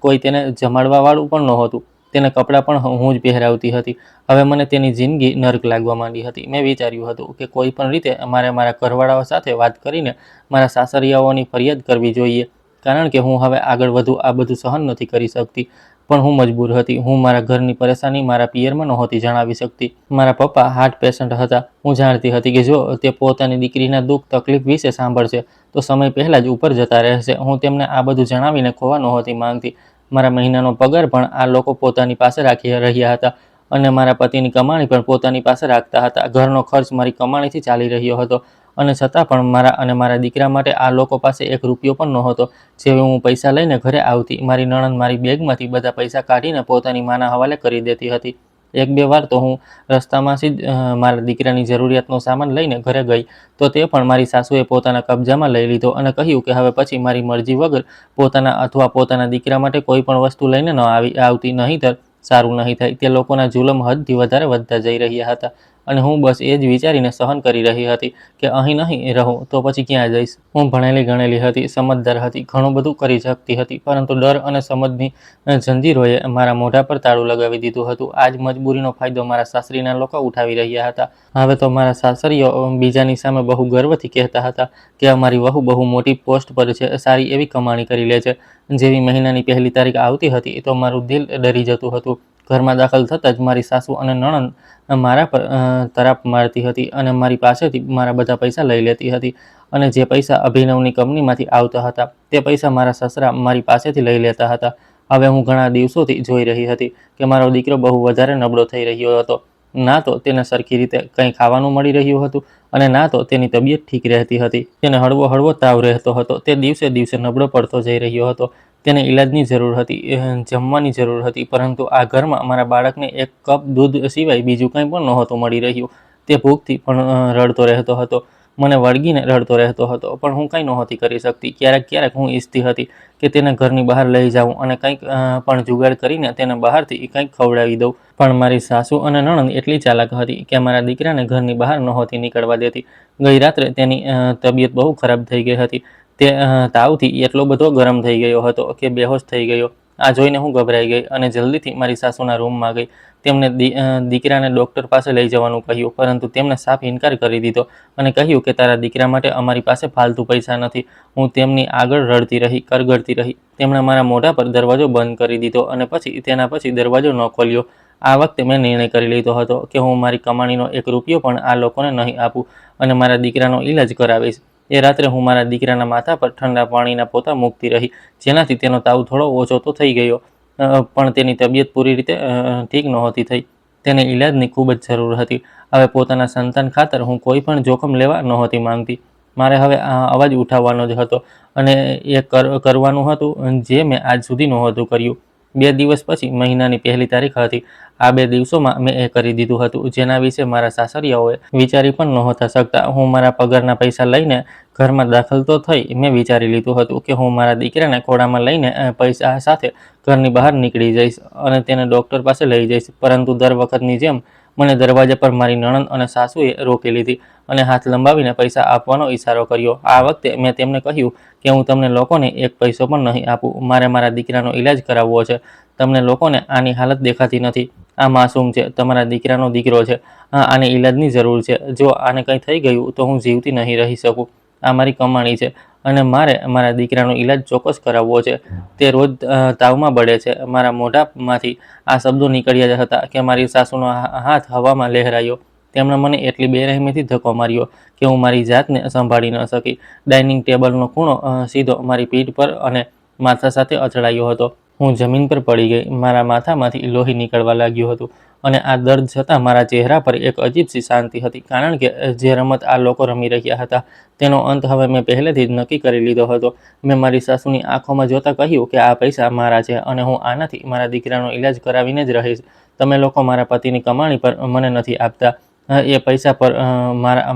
[SPEAKER 1] કોઈ તેને જમાડવાવાળું પણ નહોતું. તેને કપડાં પણ હું જ પહેરાવતી હતી. હવે મને તેની જિંદગી નર્ક લાગવા માંડી હતી. મેં વિચાર્યું હતું કે કોઈ પણ રીતે મારે મારા ઘરવાળાઓ સાથે વાત કરીને મારા સાસરિયાઓની ફરિયાદ કરવી જોઈએ, કારણ કે હું હવે આગળ વધુ આ બધું સહન નથી કરી શકતી. પણ હું મજબૂર હતી. હું મારા ઘરની પરેશાની મારા પિયરમાં નહોતી જણાવી શકતી. મારા પપ્પા હાર્ટ પેશન્ટ હતા. હું જાણતી હતી કે જો તે પોતાની દીકરીના દુઃખ તકલીફ વિશે સાંભળશે તો સમય પહેલાં જ ઉપર જતા રહેશે. હું તેમને આ બધું જણાવીને ખોવા નહોતી માંગતી. મારા મહિનાનો પગાર પણ આ લોકો પોતાની પાસે રાખી રહ્યા હતા અને મારા પતિની કમાણી પણ પોતાની પાસે રાખતા હતા. ઘરનો ખર્ચ મારી કમાણીથી ચાલી રહ્યો હતો અને છતાં પણ મારા અને મારા દીકરા માટે આ લોકો પાસે એક રૂપિયો પણ નહોતો. જેવી હું પૈસા લઈને ઘરે આવતી, મારી નણંદ મારી બેગમાંથી બધા પૈસા કાઢીને પોતાની માના હવાલે કરી દેતી હતી. 1-2 વાર તો હું રસ્તામાંથી જ મારા દીકરાની જરૂરિયાતનો સામાન લઈને ઘરે ગઈ તો તે પણ મારી સાસુએ પોતાના કબજામાં લઈ લીધો અને કહ્યું કે હવે પછી મારી મરજી વગર પોતાના અથવા પોતાના દીકરા માટે કોઈ પણ વસ્તુ લઈને ન આવતી, નહીંતર સારું નહીં થાય. તે લોકોના જુલમ હદથી વધારે વધતા જઈ રહ્યા હતા અને હું બસ એ જ વિચારીને સહન કરી રહી હતી કે અહીં નહીં રહું તો પછી ક્યાં જઈશ. હું ભણેલી ગણેલી હતી, સમજદાર હતી, ઘણું બધું કરી શકતી હતી, પરંતુ ડર અને સમજની જંજીરોએ મારા મોઢા પર તાળું લગાવી દીધું હતું. આ જ મજબૂરીનો ફાયદો મારા સાસરીના લોકો ઉઠાવી રહ્યા હતા. હવે તો મારા સાસરીઓ બીજાની સામે બહુ ગર્વથી કહેતા હતા કે અમારી વહુ બહુ મોટી પોસ્ટ પર છે, સારી એવી કમાણી કરી લે છે. જેવી મહિનાની 1લી તારીખ આવતી હતી તો મારું દિલ ડરી જતું હતું. ઘરમાં દાખલ થતાં જ મારી સાસુ અને નણંદ મારા પર તરાપ મારતી હતી અને મારી પાસેથી મારા બધા પૈસા લઈ લેતી હતી અને જે પૈસા અભિનવની કંપનીમાંથી આવતા હતા તે પૈસા મારા સસરા મારી પાસેથી લઈ લેતા હતા. હવે હું ઘણા દિવસોથી જોઈ રહી હતી કે મારો દીકરો બહુ વધારે નબળો થઈ રહ્યો હતો. ના તો તેને સરખી રીતે કંઈ ખાવાનું મળી રહ્યું હતું અને ના તો તેની તબિયત ઠીક રહેતી હતી. તેને હળવો તાવ રહેતો હતો. તે દિવસે દિવસે નબળો પડતો જઈ રહ્યો હતો. તેને ઈલાજની જરૂર હતી, જમવાની જરૂર હતી, પરંતુ આ ઘરમાં મારા બાળકને 1 કપ દૂધ સિવાય બીજું કંઈ પણ નહોતું મળી રહ્યું. તે ભૂખથી પણ રડતો રહેતો હતો, મને વળગીને રડતો રહેતો હતો, પણ હું કંઈ નહોતી કરી શકતી. ક્યારેક હું ઈચ્છતી હતી કે તેને ઘરની બહાર લઈ જાઉં અને કંઈક પણ જુગાડ કરીને તેને બહારથી કંઈક ખવડાવી દઉં. પણ મારી સાસુ અને નણંદ એટલી ચાલાક હતી કે મારા દીકરાને ઘરની બહાર નહોતી નીકળવા દેતી. ગઈ રાત્રે તેની તબિયત બહુ ખરાબ થઈ ગઈ હતી. તે તાવથી એટલો બધો ગરમ થઈ ગયો હતો કે બેહોશ થઈ ગયો. આ જોઈને હું ગભરાઈ ગઈ અને જલ્દીથી મારી સાસુના રૂમમાં ગઈ. તેમને દીકરાને ડૉક્ટર પાસે લઈ જવાનું કહ્યું, પરંતુ તેમણે સાફ ઇનકાર કરી દીધો અને કહ્યું કે તારા દીકરા માટે અમારી પાસે ફાલતુ પૈસા નથી. હું તેમની આગળ રડતી રહી, કરગરતી રહી. તેમણે મારા મોઢા પર દરવાજો બંધ કરી દીધો અને તેના પછી દરવાજો ન ખોલ્યો. આ વખતે મેં નિર્ણય કરી લીધો હતો કે હું મારી કમાણીનો 1 રૂપિયો પણ આ લોકોને નહીં આપું અને મારા દીકરાનો ઈલાજ કરાવીશ. એ રાત્રે હું મારા દીકરાના માથા પર ઠંડા પાણીના પોતા મૂકતી રહી, જેનાથી તેનો તાવ થોડો ઓછો તો થઈ ગયો. પણ તેની તબિયત પૂરી રીતે ઠીક નહોતી થઈ. તેને ઈલાજની ખૂબ જ જરૂર હતી. હવે પોતાના સંતાન ખાતર હું કોઈ પણ જોખમ લેવા નહોતી માંગતી. મારે હવે આ અવાજ ઉઠાવવાનો જ હતો અને એ કરવાનું હતું જે મેં આજ સુધી નહોતું કર્યું. 2 દિવસ પછી મહિનાની 1લી તારીખ હતી. આ 2 દિવસોમાં મેં એ કરી દીધું હતું જેના વિશે મારા સાસરિયાઓએ વિચારી પણ નહોતા શકતા. હું મારા પગારના પૈસા લઈને ઘરમાં દાખલ તો થઈ. મેં વિચારી લીધું હતું કે હું મારા દીકરાને ખોળામાં લઈને પૈસા સાથે ઘરની બહાર નીકળી જઈશ અને તેને ડૉક્ટર પાસે લઈ જઈશ. પરંતુ દર વખતની જેમ મને દરવાજા પર મારી નણંદ અને સાસુએ રોકી લીધી અને હાથ લંબાવીને પૈસા આપવાનો ઈશારો કર્યો. આ વખતે મેં તેમને કહ્યું કે હું તમને લોકોને 1 પૈસો પણ નહીં આપું. મારે મારા દીકરાનો ઈલાજ કરાવવો છે. તમને લોકોને આની હાલત દેખાતી નથી. આ માસૂમ છે, તમારા દીકરાનો દીકરો છે. આને ઈલાજની જરૂર છે. જો આને કંઈ થઈ ગયું તો હું જીવતી નહીં રહી શકું. આ મારી કમાણી છે અને મારે મારા દીકરાનો ઈલાજ ચોક્કસ કરાવવો છે. તે રોજ તાવમાં બળે છે. મારા મોઢામાંથી આ શબ્દો નીકળ્યા જ હતા કે મારી સાસુનો હાથ હવામાં લહેરાયો. તેમણે મને એટલી બેરહેમીથી ધક્કો માર્યો કે હું મારી જાતને સંભાળી ન શકી. ડાઇનિંગ ટેબલનો ખૂણો સીધો મારી પીઠ પર અને માથા સાથે અથડાયો હતો. હું જમીન પર પડી ગઈ. મારા માથામાંથી લોહી નીકળવા લાગ્યું હતું અને આ દર્દ છતાં મારા ચહેરા પર એક અજીબસી શાંતિ હતી. કારણ કે જે રમત આ લોકો રમી રહ્યા હતા તેનો અંત હવે મેં પહેલેથી જ નક્કી કરી લીધો હતો. મેં મારી સાસુની આંખોમાં જોતાં કહ્યું કે આ પૈસા મારા છે અને હું આનાથી મારા દીકરાનો ઈલાજ કરાવીને જ રહીશ. તમે લોકો મારા પતિની કમાણી પર મને નથી આપતા. એ પૈસા પર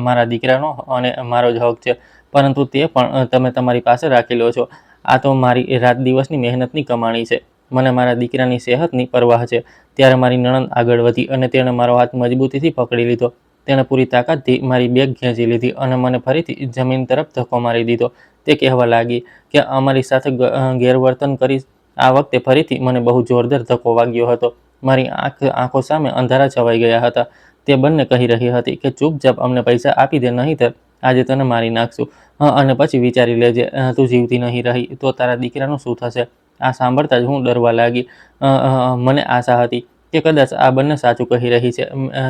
[SPEAKER 1] મારા દીકરાનો અને મારો જ હક છે. પરંતુ તે પણ તમે તમારી પાસે રાખી લો છો. આ તો મારી રાત દિવસની મહેનતની કમાણી છે. મને મારા દીકરાની સેહતની પરવાહ છે. ત્યારે મારી નણંદ આગળ વધી અને તેણે મારો હાથ મજબૂતીથી પકડી લીધો. તેણે પૂરી તાકાતથી મારી બેગ ખેંચી લીધી અને મને ફરીથી જમીન તરફ ધક્કો મારી દીધો. તે કહેવા લાગી કે અમારી સાથે ગેરવર્તન કરીશ. આ વખતે ફરીથી મને બહુ જોરદાર ધક્કો વાગ્યો હતો. મારી આંખો સામે અંધારા છવાઈ ગયા હતા. તે બંને કહી રહી હતી કે ચૂપચાપ અમને પૈસા આપી દે, નહીંતર આજે તને મારી નાખશું. અને પછી વિચારી લેજે, તું જીવતી નહીં રહી તો તારા દીકરાનું શું થશે. આ સાંભળતા જ હું ડરવા લાગી. મને આશા હતી કે કદાચ આ બંને સાચું કહી રહી છે.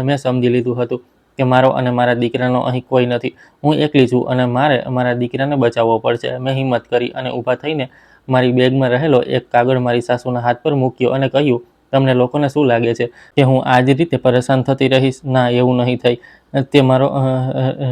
[SPEAKER 1] મેં સમજી લીધું હતું કે મારો અને મારા દીકરાનો અહીં કોઈ નથી. હું એકલી છું અને મારે મારા દીકરાને બચાવવો પડશે. મેં હિંમત કરી અને ઊભા થઈને મારી બેગમાં રહેલો એક કાગળ મારી સાસુના હાથ પર મૂક્યો અને કહ્યું, તમને લોકોને શું લાગે છે કે હું આ જ રીતે પરેશાન થતી રહીશ? ના, એવું નહીં થાય. તે મારો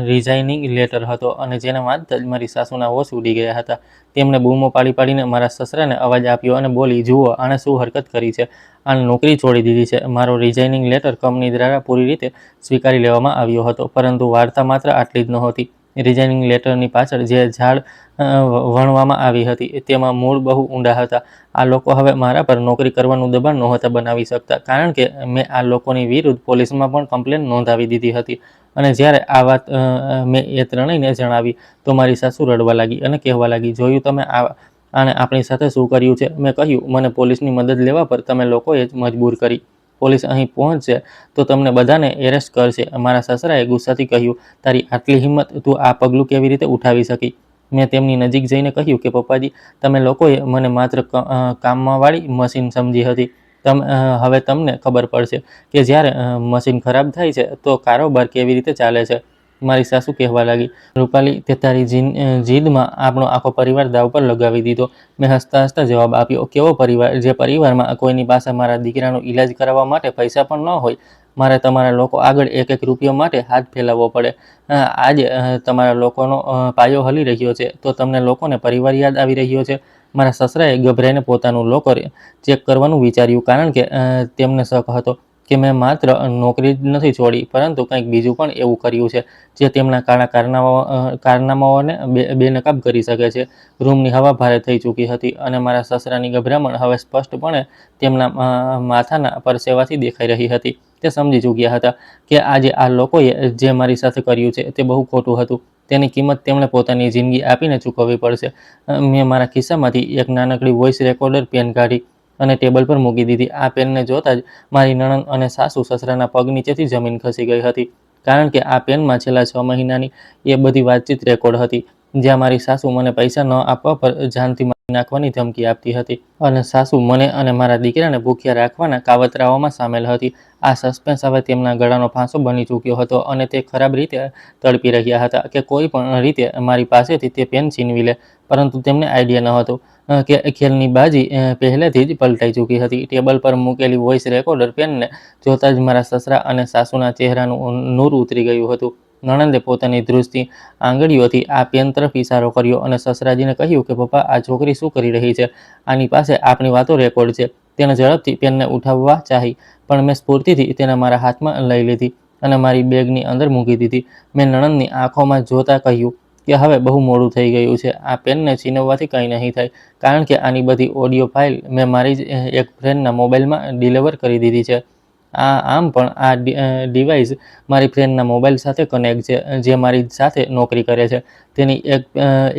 [SPEAKER 1] રિઝાઇનિંગ લેટર હતો અને જેને વાંચતા જ મારી સાસુના હોશ ઉડી ગયા હતા. તેમણે બૂમો પાડી પાડીને મારા સસરાને અવાજ આપ્યો અને બોલી, જુઓ આણે શું હરકત કરી છે. આણે નોકરી છોડી દીધી છે. મારો રિઝાઇનિંગ લેટર કંપની દ્વારા પૂરી રીતે સ્વીકારી લેવામાં આવ્યો હતો. પરંતુ વાર્તા માત્ર આટલી જ નહોતી. રિઝાઇનિંગ લેટરની પાછળ જે ઝાડ વણવામાં આવી હતી તેમાં મૂળ બહુ ઊંડા હતા. આ લોકો હવે મારા પર નોકરી કરવાનું દબાણ નહોતા બનાવી શકતા, કારણ કે મેં આ લોકોની વિરુદ્ધ પોલીસમાં પણ કમ્પ્લેન નોંધાવી દીધી હતી. અને જ્યારે આ વાત મેં એ ત્રણેયને જણાવી તો મારી સાસુ રડવા લાગી અને કહેવા લાગી, જોયું તમે આણે આપણી સાથે શું કર્યું છે. મેં કહ્યું, મને પોલીસની મદદ લેવા પર તમે લોકોએ જ મજબૂર કરી. પોલીસ અહીં પહોંચશે તો તમને બધાને એરેસ્ટ કરશે. મારા સસરાએ ગુસ્સાથી કહ્યું, તારી આટલી હિંમત, તું આ પગલું કેવી રીતે ઉઠાવી શકી? મેં તેમની નજીક જઈને કહ્યું કે પપ્પાજી, તમે લોકોએ મને માત્ર કામવાળી મશીન સમજી હતી. હવે તમને ખબર પડશે કે જ્યારે મશીન ખરાબ થાય છે તો કારોબાર કેવી રીતે ચાલે છે. મારી સાસુ કહેવા લાગી, રૂપાલી, તે તારી જીદમાં આપણો આખો પરિવાર દાવ પર લગાવી દીધો. મેં હસતા હસતા જવાબ આપ્યો, કેવો પરિવાર? જે પરિવારમાં કોઈની પાસે મારા દીકરાનો ઈલાજ કરાવવા માટે પૈસા પણ ન હોય. મારે તમારા લોકો આગળ એક એક રૂપિયો માટે હાથ ફેલાવવો પડે. આજે તમારા લોકોનો પાયો હલી રહ્યો છે તો તમને લોકોને પરિવાર યાદ આવી રહ્યો છે. મારા સસરાએ ગભરાઈને પોતાનું લોકર ચેક કરવાનું વિચાર્યું, કારણ કે તેમને શક હતો કે મેં માત્ર નોકરી જ નથી છોડી, પરંતુ કંઈક બીજું પણ એવું કર્યું છે જે તેમના કાળા કારનામાઓને બેનકાબ કરી શકે છે. રૂમની હવા ભારે થઈ ચૂકી હતી અને મારા સસરાની ગભરામણ હવે સ્પષ્ટપણે તેમના માથાના પરસેવાથી દેખાઈ રહી હતી. તે સમજી ચૂક્યા હતા કે આજે આ લોકોએ જે મારી સાથે કર્યું છે તે બહુ ખોટું હતું. તેની કિંમત તેમણે પોતાની જિંદગી આપીને ચૂકવવી પડશે. મેં મારા ખિસ્સામાંથી એક નાનકડી વોઇસ રેકોર્ડર પેન કાઢી અને ટેબલ પર મૂકી દીધી. આ પેનને જોતાં જ મારી નણંદ અને સાસુ સસરાના પગ નીચેથી જમીન ખસી ગઈ હતી, કારણ કે આ પેનમાં છેલ્લા 6 મહિનાની એ બધી વાતચીત રેકોર્ડ હતી, જ્યાં મારી સાસુ મને પૈસા ન આપવા પર જાનથી નાખવાની ધમકી આપતી હતી અને સાસુ મને અને મારા દીકરાને ભૂખ્યા રાખવાના કાવતરાઓમાં સામેલ હતી. આ સસ્પેન્સ હવે તેમના ગળાનો ફાંસો બની ચૂક્યો હતો અને તે ખરાબ રીતે તડપી રહ્યા હતા કે કોઈ પણ રીતે મારી પાસેથી તે પેન છીનવી લે. પરંતુ તેમને આઈડિયા ન હતો કે ખેલની બાજી પહેલેથી જ પલટાઈ ચૂકી હતી. ટેબલ પર મૂકેલી વોઇસ રેકોર્ડર પેનને જોતા જ મારા સસરા અને સાસુના ચહેરાનું નૂર ઉતરી ગયું હતું. નણંદે પોતાની ધ્રુજતી આંગળીઓથી આ પેન તરફ ઇશારો કર્યો અને સસરાજીને કહ્યું કે પપ્પા, આ છોકરી શું કરી રહી છે? આની પાસે આપણી વાતો રેકોર્ડ છે. તેને ઝડપથી પેનને ઉઠાવવા ચાહી, પણ મેં સ્ફૂર્તિથી તેને મારા હાથમાં લઈ લીધી અને મારી બેગની અંદર મૂકી દીધી. મેં નણંદની આંખોમાં જોતા કહ્યું કે હવે બહુ મોડું થઈ ગયું છે. આ પેનને છીનવવાથી કંઈ નહીં થાય, કારણ કે આની બધી ઓડિયો ફાઇલ મેં મારી જ એક ફ્રેન્ડના મોબાઈલમાં ડિલિવર કરી દીધી છે. આમ પણ આ ડિવાઇસ મારી ફ્રેન્ડના મોબાઈલ સાથે કનેક્ટ છે, જે મારી સાથે નોકરી કરે છે. તેની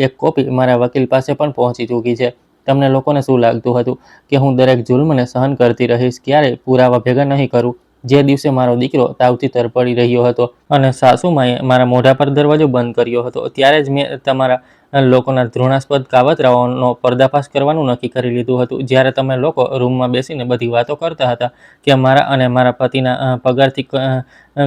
[SPEAKER 1] એક કોપી મારા વકીલ પાસે પણ પહોંચી ચૂકી છે. તમને લોકોને શું લાગતું હતું કે હું દરેક જુલ્મને સહન કરતી રહીશ, ક્યારેય પુરાવા ભેગા નહીં કરું? જે દિવસે મારો દીકરો તાવથી તરપડી રહ્યો હતો અને સાસુમાએ મારા મોઢા પર દરવાજો બંધ કર્યો હતો, ત્યારે જ મેં તમારા લોકોના ઘૃણાસ્પદ કાવતરાઓનો પર્દાફાશ કરવાનું નક્કી કરી લીધું હતું. જ્યારે તમે લોકો રૂમમાં બેસીને બધી વાતો કરતા હતા કે મારા અને મારા પતિના પગારથી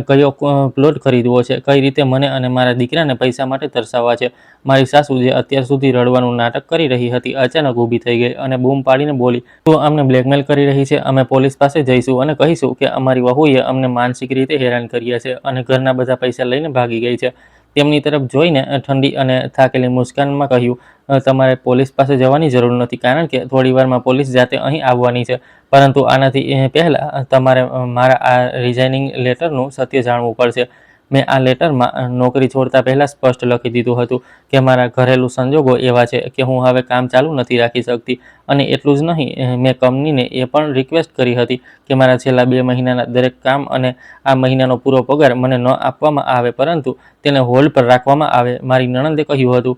[SPEAKER 1] કયો પ્લોટ ખરીદવો છે, કઈ રીતે મને અને મારા દીકરાને પૈસા માટે તરસાવવા છે. મારી સાસુ, જે અત્યાર સુધી રડવાનું નાટક કરી રહી હતી, અચાનક ઊભી થઈ ગઈ અને બૂમ પાડીને બોલી, તું અમને બ્લેકમેલ કરી રહી છે? અમે પોલીસ પાસે જઈશું અને કહીશું કે અમારી વહુએ અમને માનસિક રીતે હેરાન કર્યા છે અને ઘરના બધા પૈસા લઈને ભાગી ગઈ છે. તેમની તરફ જોઈને ઠંડી અને થાકેલી મુસ્કાનમાં કહ્યું, તમારે પોલીસ પાસે જવાની જરૂર નથી, કારણ કે થોડીવારમાં પોલીસ જાતે અહીં આવવાની છે. પરંતુ આનાથી પહેલાં તમારે મારા આ રિઝાઇનિંગ લેટરનું સત્ય જાણવું પડશે. મેં આ લેટરમાં નોકરી છોડતા પહેલાં સ્પષ્ટ લખી દીધું હતું કે મારા ઘરેલું સંજોગો એવા છે કે હું હવે કામ ચાલુ નથી રાખી શકતી. અને એટલું જ નહીં, મેં કંપનીને એ પણ રિક્વેસ્ટ કરી હતી કે મારા છેલ્લા 2 મહિનાના દરેક કામ અને આ મહિનાનો પૂરો પગાર મને ન આપવામાં આવે, પરંતુ તેને હોલ્ડ પર રાખવામાં આવે. મારી નણંદે કહ્યું હતું,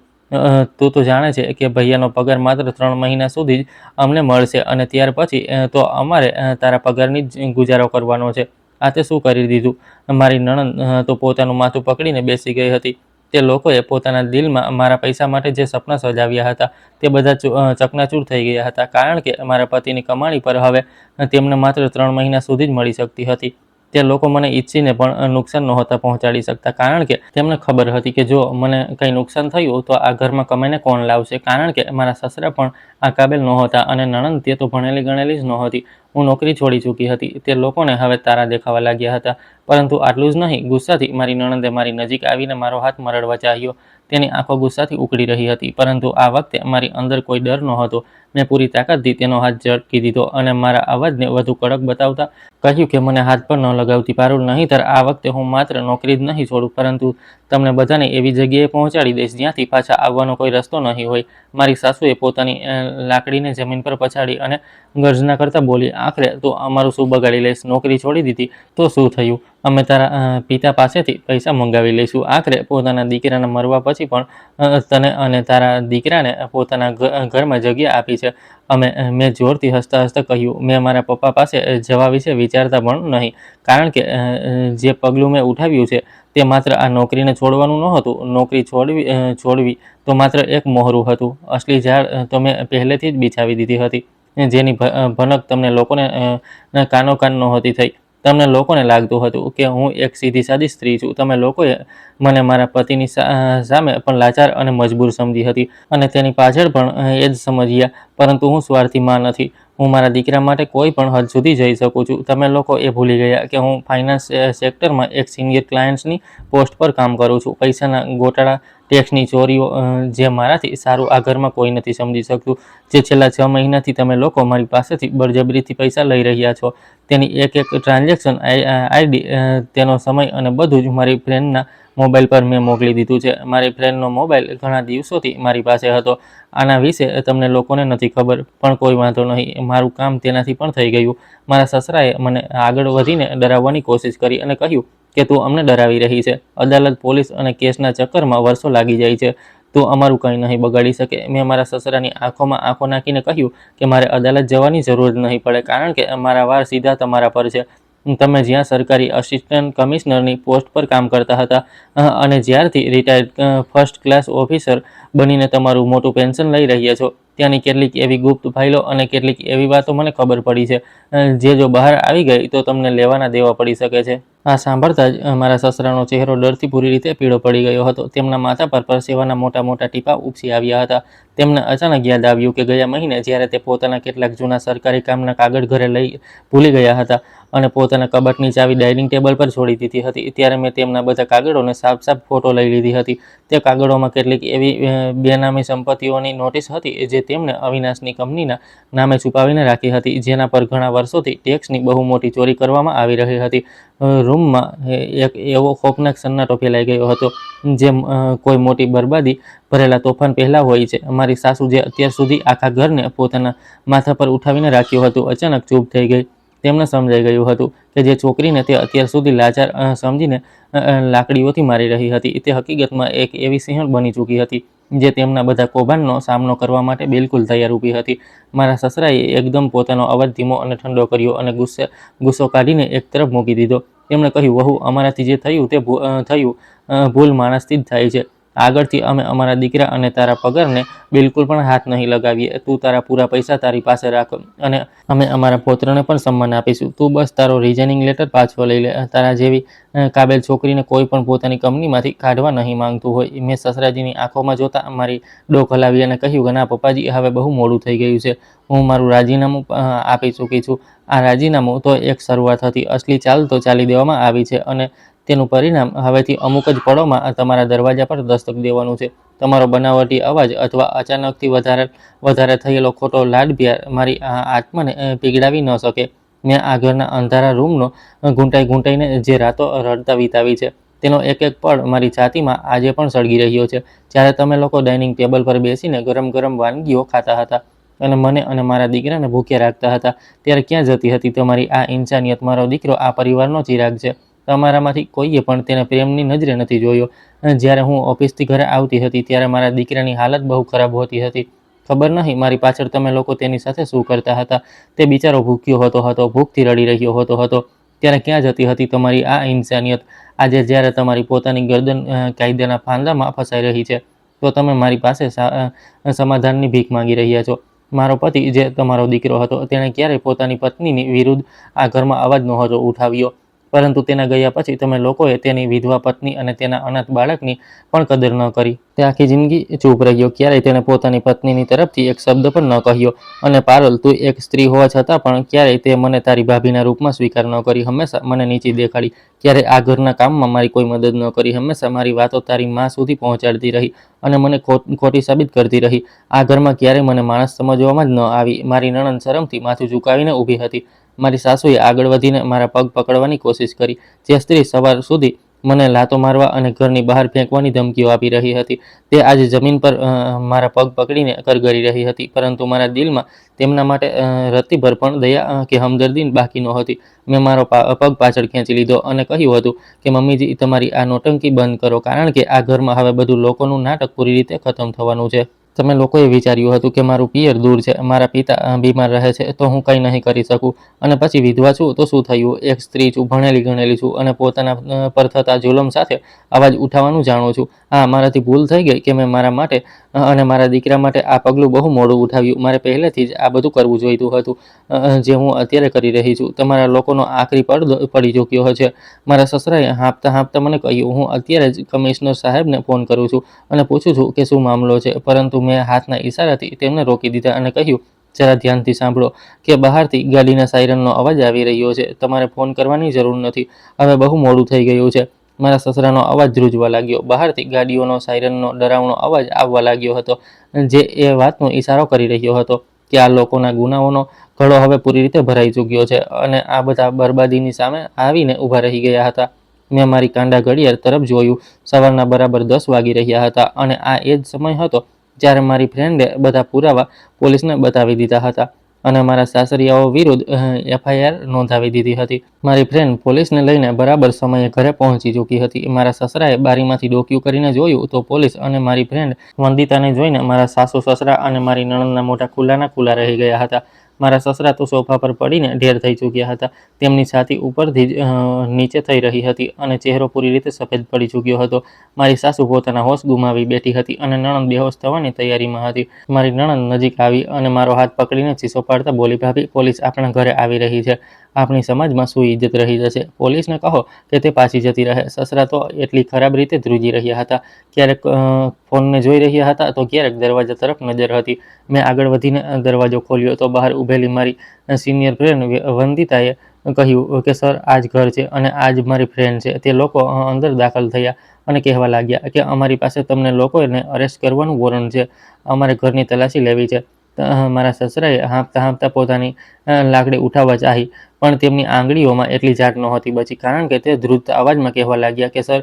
[SPEAKER 1] તું તો જાણે છે કે ભૈયાનો પગાર માત્ર 3 મહિના સુધી જ અમને મળશે અને ત્યાર પછી તો અમારે તારા પગારની જ ગુજારો કરવાનો છે. આ તે શું કરી દીધું? મારી નણંદ તો પોતાનું માથું પકડીને બેસી ગઈ હતી. તે લોકોએ પોતાના દિલમાં મારા પૈસા માટે જે સપના સજાવ્યા હતા, તે બધા ચકનાચૂર થઈ ગયા હતા, કારણ કે મારા પતિની કમાણી પર હવે તેમને માત્ર 3 મહિના સુધી જ મળી શકતી હતી. તે લોકો મને ઈચ્છીને પણ નુકસાન નહોતા પહોંચાડી શકતા, કારણ કે તેમને ખબર હતી કે જો મને કંઈ નુકસાન થયું તો આ ઘરમાં કમાઈને કોણ લાવશે, કારણ કે મારા સસરા પણ આ કાબેલ નહોતા અને નણંદ તે તો ભણેલી ગણેલી જ નહોતી. હું નોકરી છોડી ચૂકી હતી. તે લોકોને હવે તારા દેખાવા લાગ્યા હતા. પરંતુ આટલું જ નહીં, ગુસ્સાથી મારી નણંદે મારી નજીક આવીને મારો હાથ મરડવા ચાહ્યો. તેની આંખો ગુસ્સાથી ઉકળી રહી હતી, પરંતુ આ વખતે મારી અંદર કોઈ ડર નહોતો. મેં પૂરી તાકાતથી તેનો હાથ ઝટકી દીધો અને મારા અવાજને વધુ કડક બતાવતા કહ્યું કે મને હાથ પર ન લગાવતી પારુલ, નહીંતર આ વખતે હું માત્ર નોકરી જ નહીં છોડું, પરંતુ તમને બધાને એવી જગ્યાએ પહોંચાડી દઈશ જ્યાંથી પાછા આવવાનો કોઈ રસ્તો નહીં હોય. મારી સાસુએ પોતાની લાકડીને જમીન પર પછાડી અને ગર્જના કરતા બોલી, આખરે તું અમારું શું બગાડી લઈશ? નોકરી છોડી દીધી તો શું થયું? અમે તારા પિતા પાસેથી પૈસા મંગાવી લઈશું. આખરે પોતાના દીકરાના મરવા પછી પણ તને અને તારા દીકરાને પોતાના ઘરમાં જગ્યા આપી છે. મેં જોરથી હસતા હસતા કહ્યું, મેં મારા પપ્પા પાસે જવા વિશે વિચારતા પણ નહીં, કારણ કે જે પગલું મેં ઉઠાવ્યું છે તે માત્ર આ નોકરીને છોડવાનું નહોતું. નોકરી છોડવી તો માત્ર એક મોહરું હતું. અસલી ઝાડ તો મેં પહેલેથી જ બિછાવી દીધી હતી, જેની ભનક તમને લોકોને કાનો કાન નહોતી થઈ. તમને લોકોને લાગતું હતું કે હું એક સીધી સાદી સ્ત્રી છું. તમે લોકોએ મને મારા પતિની સામે પણ લાચાર અને મજબૂર સમજી હતી અને તેની પાછળ પણ એ જ સમજ્યા. પરંતુ હું સ્વાર્થી માં નથી. હું મારા દીકરા માટે કોઈ પણ હદ સુધી જઈ શકું છું. તમે લોકો એ ભૂલી ગયા કે હું ફાઇનાન્સ સેક્ટરમાં એક સિનિયર ક્લાયન્ટ્સની પોસ્ટ પર કામ કરું છું. પૈસાના ગોટાળા, ટેક્સની ચોરીઓ, જે મારાથી સારું આ ઘરમાં કોઈ નથી સમજી શકતું. જે છેલ્લા 6 મહિનાથી તમે લોકો મારી પાસેથી બળજબરીથી પૈસા લઈ રહ્યા છો, તેની એક ટ્રાન્ઝેક્શન આઈડી, તેનો સમય અને બધું જ મારી ફ્રેન્ડના મોબાઈલ પર મેં મોકલી દીધું છે. મારી ફ્રેન્ડનો મોબાઈલ ઘણા દિવસોથી મારી પાસે હતો. આના વિશે તમને લોકોને નથી ખબર, પણ કોઈ વાંધો નહીં, મારું કામ તેનાથી પણ થઈ ગયું. મારા સસરાએ મને આગળ વધીને ડરાવવાની કોશિશ કરી અને કહ્યું કે તું અમને ડરાવી રહી છે. અદાલત, પોલીસ અને કેસના ચક્કરમાં વર્ષો લાગી જાય છે. તું અમારું કંઈ નહીં બગાડી શકે. મેં મારા સસરાની આંખોમાં આંખો નાખીને કહ્યું કે મારે અદાલત જવાની જરૂર નહીં પડે, કારણ કે મારા વાર સીધા તમારા પર છે. તમે જ્યાં સરકારી અસિસ્ટન્ટ કમિશનરની પોસ્ટ પર કામ કરતા હતા અને જ્યારથી રિટાયર્ડ ફર્સ્ટ ક્લાસ ઓફિસર બનીને તમારું મોટું પેન્શન લઈ રહ્યા છો, ત્યાંની કેટલીક એવી ગુપ્ત ફાઇલો અને કેટલીક એવી વાતો મને ખબર પડી છે જે જો બહાર આવી ગઈ તો તમને લેવાના દેવા પડી શકે છે. આ સાંભળતા જ મારા સસરાનો ચહેરો ડરથી પૂરી રીતે પીળો પડી ગયો હતો. તેમના માથા પર પરસેવાના મોટા મોટા ટીપા ઉપસી આવ્યા હતા. તેમને અચાનક યાદ આવ્યું કે ગયા મહિને જ્યારે તે પોતાના કેટલાક જૂના સરકારી કામના કાગળ ઘરે લઈ ભૂલી ગયા હતા અને પોતાના કબાટની ચાવી ડાઇનિંગ ટેબલ પર છોડી દીધી હતી, ત્યારે મેં તેમના બધા કાગળોને સાફ સાફ ફોટો લઈ લીધી હતી. તે કાગળોમાં કેટલીક એવી બેનામી સંપત્તિઓની નોટિસ હતી જે તેમણે અવિનાશની કંપનીના નામે છુપાવીને રાખી હતી, જેના પર ઘણા વર્ષોથી ટેક્સની બહુ મોટી ચોરી કરવામાં આવી રહી હતી. રૂમમાં એક એવો ખોફનાક સન્નાટો ફેલાઈ ગયો હતો જે કોઈ મોટી બરબાદી ભરેલા તોફાન પહેલા હોય છે. મારી સાસુ, જે અત્યાર સુધી આખા ઘરને પોતાના માથા પર ઉઠાવીને રાખ્યું હતું, અચાનક ચૂપ થઈ ગઈ. તેમને સમજાઈ ગયું હતું કે જે છોકરીને તે અત્યાર સુધી લાચાર સમજીને લાકડીઓથી મારી રહી હતી, તે હકીકતમાં એક એવી સિંહણ બની ચૂકી હતી જે તેમના બધા કૌભાંડનો સામનો કરવા માટે બિલકુલ તૈયાર ઊભી હતી. મારા સસરાએ એકદમ પોતાનો અવાજ ધીમો અને ઠંડો કર્યો અને ગુસ્સો કાઢીને એક તરફ મૂકી દીધો. તેમણે કહ્યું, વહુ, અમારાથી જે થયું તે થયું. ભૂલ માણસથી જ થાય છે. આગળથી અમે અમારા દીકરા અને તારા પગારને બિલકુલ પણ હાથ નહીં લગાવીએ. તું તારા પૂરા પૈસા તારી પાસે રાખ અને અમે અમારા પૌત્રને પણ સન્માન આપીશું. તું બસ તારો રિઝાઇનિંગ લેટર પાછો લઈ લે. તારા જેવી કાબેલ છોકરીને કોઈ પણ પોતાની કંપનીમાંથી કાઢવા નહીં માંગતું હોય. મેં સસરાજીની આંખોમાં જોતા મારી ડોક હલાવી અને કહ્યું કે ના પપ્પાજી, હવે બહુ મોડું થઈ ગયું છે. હું મારું રાજીનામું આપી ચૂકી છું. આ રાજીનામું તો એક શરૂઆત હતી. અસલી ચાલ તો ચાલી દેવામાં આવી છે અને તેનું પરિણામ હવેથી અમુક જ પળોમાં તમારા દરવાજા પર દસ્તક દેવાનું છે. તમારો બનાવટી અવાજ અથવા અચાનકથી વધારે થયેલો ખોટો લાડ પ્યાર મારી આત્માને પીગળાવી ન શકે. મેં આ ઘરના અંધારા રૂમનો ઘૂંટાઈને જે રાતો રડતા વિતાવી છે, તેનો એક એક પળ મારી છાતીમાં આજે પણ સળગી રહ્યો છે. જ્યારે તમે લોકો ડાઇનિંગ ટેબલ પર બેસીને ગરમ ગરમ વાનગીઓ ખાતા હતા અને મને અને મારા દીકરાને ભૂખ્યા રાખતા હતા, ત્યારે ક્યાં જતી હતી તમારી આ ઇન્સાનિયત? મારો દીકરો આ પરિવારનો ચિરાગ છે. તમારામાંથી કોઈએ પણ તેને પ્રેમની નજરે નથી જોયો. જ્યારે હું ઓફિસથી ઘરે આવતી હતી ત્યારે મારા દીકરાની હાલત બહુ ખરાબ હોતી હતી. ખબર નહીં મારી પાછળ તમે લોકો તેની સાથે શું કરતા હતા. તે બિચારો ભૂખ્યો હતો, ભૂખથી રડી રહ્યો હતો. ત્યારે ક્યાં જતી હતી તમારી આ ઇન્સાનિયત? આજે જ્યારે તમારી પોતાની ગરદન કાયદાના ફાંદામાં ફસાઈ રહી છે, તો તમે મારી પાસે સમાધાનની ભીખ માંગી રહ્યા છો. મારો પતિ, જે તમારો દીકરો હતો, તેણે ક્યારેય પોતાની પત્નીની વિરુદ્ધ આ ઘરમાં અવાજ નહોતો ઉઠાવ્યો, પરંતુ તેના ગયા પછી તમે લોકોએ તેની વિધવા પત્ની અને તેના અનાથ બાળકની પણ કદર ન કરી. તે આખી જિંદગી ચૂપ રહ્યો, ક્યારેય તેને પોતાની પત્નીની તરફથી એક શબ્દ પણ ન કહ્યો. અને પારુલ, તું એક સ્ત્રી હોવા છતાં પણ ક્યારેય તે મને તારી ભાભીના રૂપમાં સ્વીકાર ન કરી. હંમેશા મને નીચી દેખાડી. ક્યારેય આ ઘરના કામમાં મારી કોઈ મદદ ન કરી. હંમેશા મારી વાતો તારી માં સુધી પહોંચાડતી રહી અને મને ખોટી સાબિત કરતી રહી. આ ઘરમાં ક્યારેય મને માણસ સમજવામાં જ ન આવી. મારી નણંદ શરમથી માથું ઝુકાવીને ઊભી હતી. મારી સાસુએ આગળ વધીને મારા પગ પકડવાની કોશિશ કરી. જે સ્ત્રી સવાર સુધી મને લાતો મારવા અને ઘરની બહાર ફેંકવાની ધમકીઓ આપી રહી હતી, તે આજે જમીન પર મારા પગ પકડીને કરગરી રહી હતી. પરંતુ મારા દિલમાં તેમના માટે રત્તીભર પણ દયા કે હમદર્દી બાકી નહોતી. મેં મારો પગ પાછળ ખેંચી લીધો અને કહ્યું હતું કે મમ્મીજી, તમારી આ નોટંકી બંધ કરો, કારણ કે આ ઘરમાં હવે બધું લોકોનું નાટક પૂરી રીતે ખતમ થવાનું છે. તમે લોકોએ વિચાર્યું હતું કે મારું પિયર દૂર છે, મારા પિતા બીમાર રહે છે, તો હું કંઈ નહીં કરી શકું. અને પછી વિધવા છું તો શું થયું? એક સ્ત્રી છું, ભણેલી ગણેલી છું અને પોતાના પર થતા જુલમ સાથે અવાજ ઉઠાવવાનું જાણું છું. હા, મારાથી ભૂલ થઈ ગઈ કે મેં મારા માટે અને મારા દીકરા માટે આ પગલું બહુ મોડું ઉઠાવ્યું. મારે પહેલેથી જ આ બધું કરવું જોઈતું હતું, જે હું અત્યારે કરી રહી છું. તમારા લોકોનો આખરી પડદો પડી ચૂક્યો છે. મારા સસરાએ હાંફતા મને કહ્યું, હું અત્યારે જ કમિશનર સાહેબને ફોન કરું છું અને પૂછું છું કે શું મામલો છે. પરંતુ મેં હાથના ઈશારાથી તેમને રોકી દીધા અને કહ્યું, જરા ધ્યાનથી સાંભળો કે બહારથી ગાડીના સાયરનનો અવાજ આવી રહ્યો છે. તમારે ફોન કરવાની જરૂર નથી. હવે બહુ મોડું થઈ ગયું છે. મારા સસરાનો અવાજ ધ્રુજવા લાગ્યો. બહારથી ગાડીઓનો સાયરનનો ડરાવનો અવાજ આવવા લાગ્યો હતો, જે એ વાતનો ઈશારો કરી રહ્યો હતો કે આ લોકોના ગુનાઓનો ઘડો હવે પૂરી રીતે ભરાઈ ચૂક્યો છે અને આ બધા બરબાદીની સામે આવીને ઊભા રહી ગયા હતા. મેં મારી કાંડા ઘડિયાળ તરફ જોયું. સવારના બરાબર 10 વાગી રહ્યા હતા અને આ એ જ સમય હતો જ્યારે મારી ફ્રેન્ડે બધા પુરાવા પોલીસને બતાવી દીધા હતા અને મારા સાસરિયાઓ વિરુદ્ધ FIR નોંધાવી દીધી હતી. મારી ફ્રેન્ડ પોલીસને લઈને બરાબર સમયે ઘરે પહોંચી ચૂકી હતી. મારા સસરાએ બારીમાંથી ડોકિયું કરીને જોયું તો પોલીસ અને મારી ફ્રેન્ડ વંદિતાને જોઈને મારા સાસુ સસરા અને મારી નણંદના મોઢા ખુલ્લાના ખુલ્લા રહી ગયા હતા. મારા સસરા તો સોફા પર પડીને ઢેર થઈ ચૂક્યા હતા. તેમની છાતી ઉપરથી જ નીચે થઈ રહી હતી અને ચહેરો પૂરી રીતે સફેદ પડી ચૂક્યો હતો. મારી સાસુ પોતાના હોશ ગુમાવી બેઠી હતી અને નણંદ બેહોશ થવાની તૈયારીમાં હતી. મારી નણંદ નજીક આવી અને મારો હાથ પકડીને ચીસો પાડતા બોલી, ભાભી, પોલીસ આપણા ઘરે આવી રહી છે. આપણી સમાજમાં શું ઇજ્જત રહી જશે? પોલીસને કહો કે તે પાછી જતી રહે. સસરા તો એટલી ખરાબ રીતે ધ્રુજી રહ્યા હતા. ક્યારેક ફોનને જોઈ રહ્યા હતા તો ક્યારેક દરવાજા તરફ નજર હતી. મેં આગળ વધીને દરવાજો ખોલ્યો તો બહાર ઊભેલી મારી સિનિયર ફ્રેન્ડ વંદિતાએ કહ્યું કે સર, આ જ ઘર છે અને આ જ મારી ફ્રેન્ડ છે. તે લોકો અંદર દાખલ થયા અને કહેવા લાગ્યા કે અમારી પાસે તમને લોકોને અરેસ્ટ કરવાનું વોરંટ છે. અમારે ઘરની તલાશી લેવી છે. મારા સસરાએ હાંફતા હાંફતા પોતાની લાકડી ઉઠાવવા ચાહી, પણ તેમની આંગળીઓમાં એટલી જાટ નહોતી બચી, કારણ કે તે ધ્રુજતા અવાજમાં કહેવા લાગ્યા કે સર,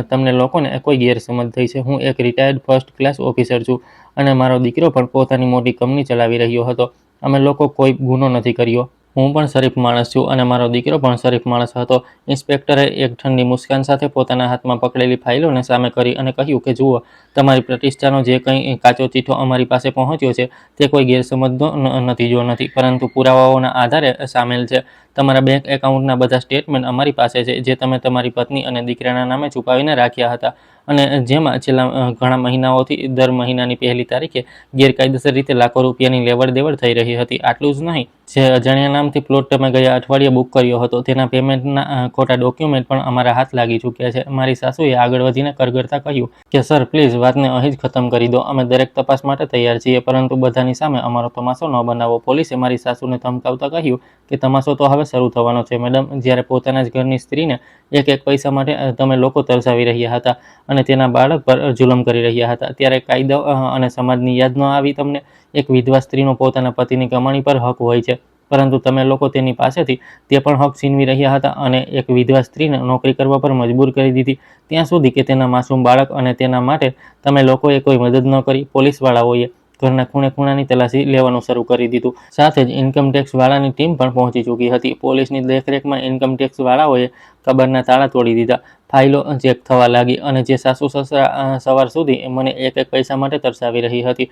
[SPEAKER 1] તમને લોકોને કોઈ ગેરસમજ થઈ છે. હું એક રિટાયર્ડ ફર્સ્ટ ક્લાસ ઓફિસર છું અને મારો દીકરો પણ પોતાની મોટી કંપની ચલાવી રહ્યો હતો. અમે લોકો કોઈ ગુનો નથી કર્યો. હું પણ શરીફ માણસ છું અને મારો દીકરો પણ શરીફ માણસ હતો. ઇન્સ્પેક્ટરે એક ઠંડી મુસ્કાન સાથે પોતાના હાથમાં પકડેલી ફાઇલોને સામે કરી અને કહ્યું કે જુઓ, તમારી પ્રતિષ્ઠાનો જે કંઈ કાચો ચીઠો અમારી પાસે પહોંચ્યો છે તે કોઈ ગેરસમજનો નતીજો નથી, પરંતુ પુરાવાઓના આધારે સામેલ છે. તમારા બેંક એકાઉન્ટના બધા સ્ટેટમેન્ટ અમારી પાસે છે, જે તમે તમારી પત્ની અને દીકરાના નામે છુપાવીને રાખ્યા હતા અને જેમાં છેલ્લા ઘણા મહિનાઓથી દર મહિનાની પહેલી તારીખે ગેરકાયદેસર રીતે લાખો રૂપિયાની લેવડ દેવડ થઈ રહી હતી. આટલું જ નહીં, જે અજાણ્યા નામથી પ્લોટ તમે ગયા અઠવાડિયે બુક કર્યો હતો તેના પેમેન્ટના ખોટા ડોક્યુમેન્ટ પણ અમારા હાથ લાગી ચૂક્યા છે. મારી સાસુએ આગળ વધીને કરગરતા કહ્યું કે સર, પ્લીઝ વાતને અહીં જ ખતમ કરી દો. અમે દરેક તપાસ માટે તૈયાર છીએ, પરંતુ બધાની સામે અમારો તમાશો ન બનાવો. પોલીસે મારી સાસુને ધમકાવતા કહ્યું કે તમાશો તો હવે શરૂ થવાનો છે મેડમ. જ્યારે પોતાના જ ઘરની સ્ત્રીને એક એક પૈસા માટે તમે લોકો તરસાવી રહ્યા હતા અને તેના બાળક પર જુલમ કરી રહ્યા હતા, ત્યારે કાયદા અને સમાજની યાદ ન આવી તમને? એક વિધવા સ્ત્રીનો પોતાના પતિની કમાણી પર હક હોય છે, પરંતુ તમે લોકો તેની પાસેથી તે પણ હક છીનવી રહ્યા હતા અને એક વિધવા સ્ત્રીને નોકરી કરવા પર મજબૂર કરી દીધી, ત્યાં સુધી કે તેના માસૂમ બાળક, અને તેના માટે તમે લોકોએ કોઈ મદદ ન કરી. પોલીસવાળાઓએ ઘરના ખૂણે ખૂણાની તલાશી લેવાનું શરૂ કરી દીધું. સાથે જ ઇન્કમટેક્સ વાળાની ટીમ પણ પહોંચી ચૂકી હતી. પોલીસની દેખરેખમાં ઇન્કમટેક્સ વાળાઓએ કબાટના તાળા તોડી દીધા. ફાઇલો ચેક થવા લાગી અને જે સાસુ સસરા સવાર સુધી મને એક એક પૈસા માટે તરસાવી રહી હતી,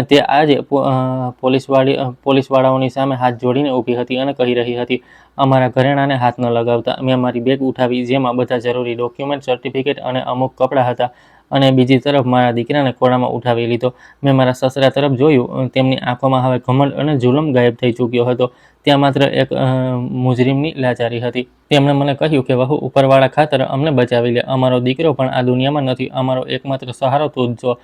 [SPEAKER 1] તે આજે પોલીસવાળાઓની સામે હાથ જોડીને ઊભી હતી અને કહી રહી હતી, અમારા ઘરેણાંને હાથ ન લગાવતા. મેં મારી બેગ ઉઠાવી, જેમાં બધા જરૂરી ડોક્યુમેન્ટ, સર્ટિફિકેટ અને અમુક કપડાં હતા, અને બીજી તરફ મારા દીકરાને ખોળામાં ઉઠાવી લીધો. મેં મારા સસરા તરફ જોયું. તેમની આંખોમાં હવે ઘમંડ અને જુલમ ગાયબ થઈ ચૂક્યો હતો. ત્યાં માત્ર એક મુજરીમની લાચારી હતી. તેમણે મને કહ્યું કે વહુ, ઉપરવાળા ખાતર અમને બચાવી લે. અમારો દીકરો પણ આ દુનિયામાં નથી. અમારો એકમાત્ર સહારો તું જ છો.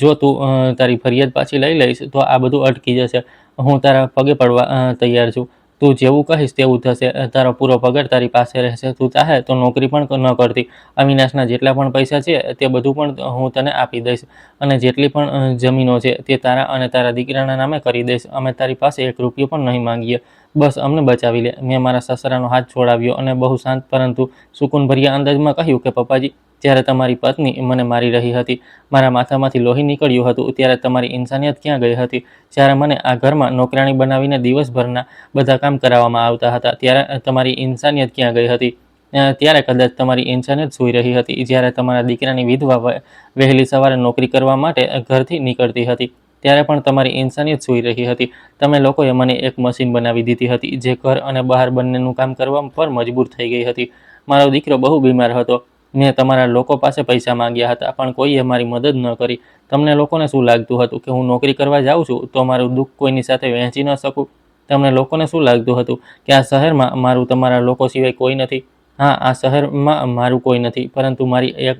[SPEAKER 1] જો તું તારી ફરિયાદ પાછી લઈ લઈશ તો આ બધું અટકી જશે. હું તારા પગે પડવા તૈયાર છું. તું જેવું કહીશ તેવું થશે. તારો પૂરો પગાર તારી પાસે રહેશે. તું ચાહે તો નોકરી પણ ન કરતી. અવિનાશના જેટલા પણ પૈસા છે તે બધું પણ હું તને આપી દઈશ, અને જેટલી પણ જમીનો છે તે તારા અને તારા દીકરાના નામે કરી દઈશ. અમે તારી પાસે એક રૂપિયો પણ નહીં માંગીએ. બસ અમને બચાવી લે. મેં મારા સસરાનો હાથ છોડાવ્યો અને બહુ શાંત પરંતુ સુકૂનભર્યા અંદાજમાં કહ્યું કે પપ્પાજી, જ્યારે તમારી પત્ની મને મારી રહી હતી, મારા માથામાંથી લોહી નીકળ્યું હતું, ત્યારે તમારી ઇન્સાનિયત ક્યાં ગઈ હતી? જ્યારે મને આ ઘરમાં નોકરાણી બનાવીને દિવસભરના બધા કામ કરાવવામાં આવતા હતા, ત્યારે તમારી ઇન્સાનિયત ક્યાં ગઈ હતી? ત્યારે કદાચ તમારી ઇન્સાનિયત સૂઈ રહી હતી. જ્યારે તમારા દીકરાની વિધવા વહેલી સવારે નોકરી કરવા માટે ઘરથી નીકળતી હતી, ત્યારે પણ તમારી ઇન્સાનિયત સૂઈ રહી હતી. તમે લોકોએ મને એક મશીન બનાવી દીધી હતી, જે ઘર અને બહાર બંનેનું કામ કરવા પર મજબૂર થઈ ગઈ હતી. મારો દીકરો બહુ બીમાર હતો. મેં તમારા લોકો પાસે પૈસા માંગ્યા હતા, પણ કોઈએ મારી મદદ ન કરી. તમને લોકોને શું લાગતું હતું કે હું નોકરી કરવા જાઉં છું તો મારું દુઃખ કોઈની સાથે વહેંચી ન શકું? તમને લોકોને શું લાગતું હતું કે આ શહેરમાં મારું તમારા લોકો સિવાય કોઈ નથી? હા, આ શહેરમાં મારું કોઈ નથી, પરંતુ મારી એક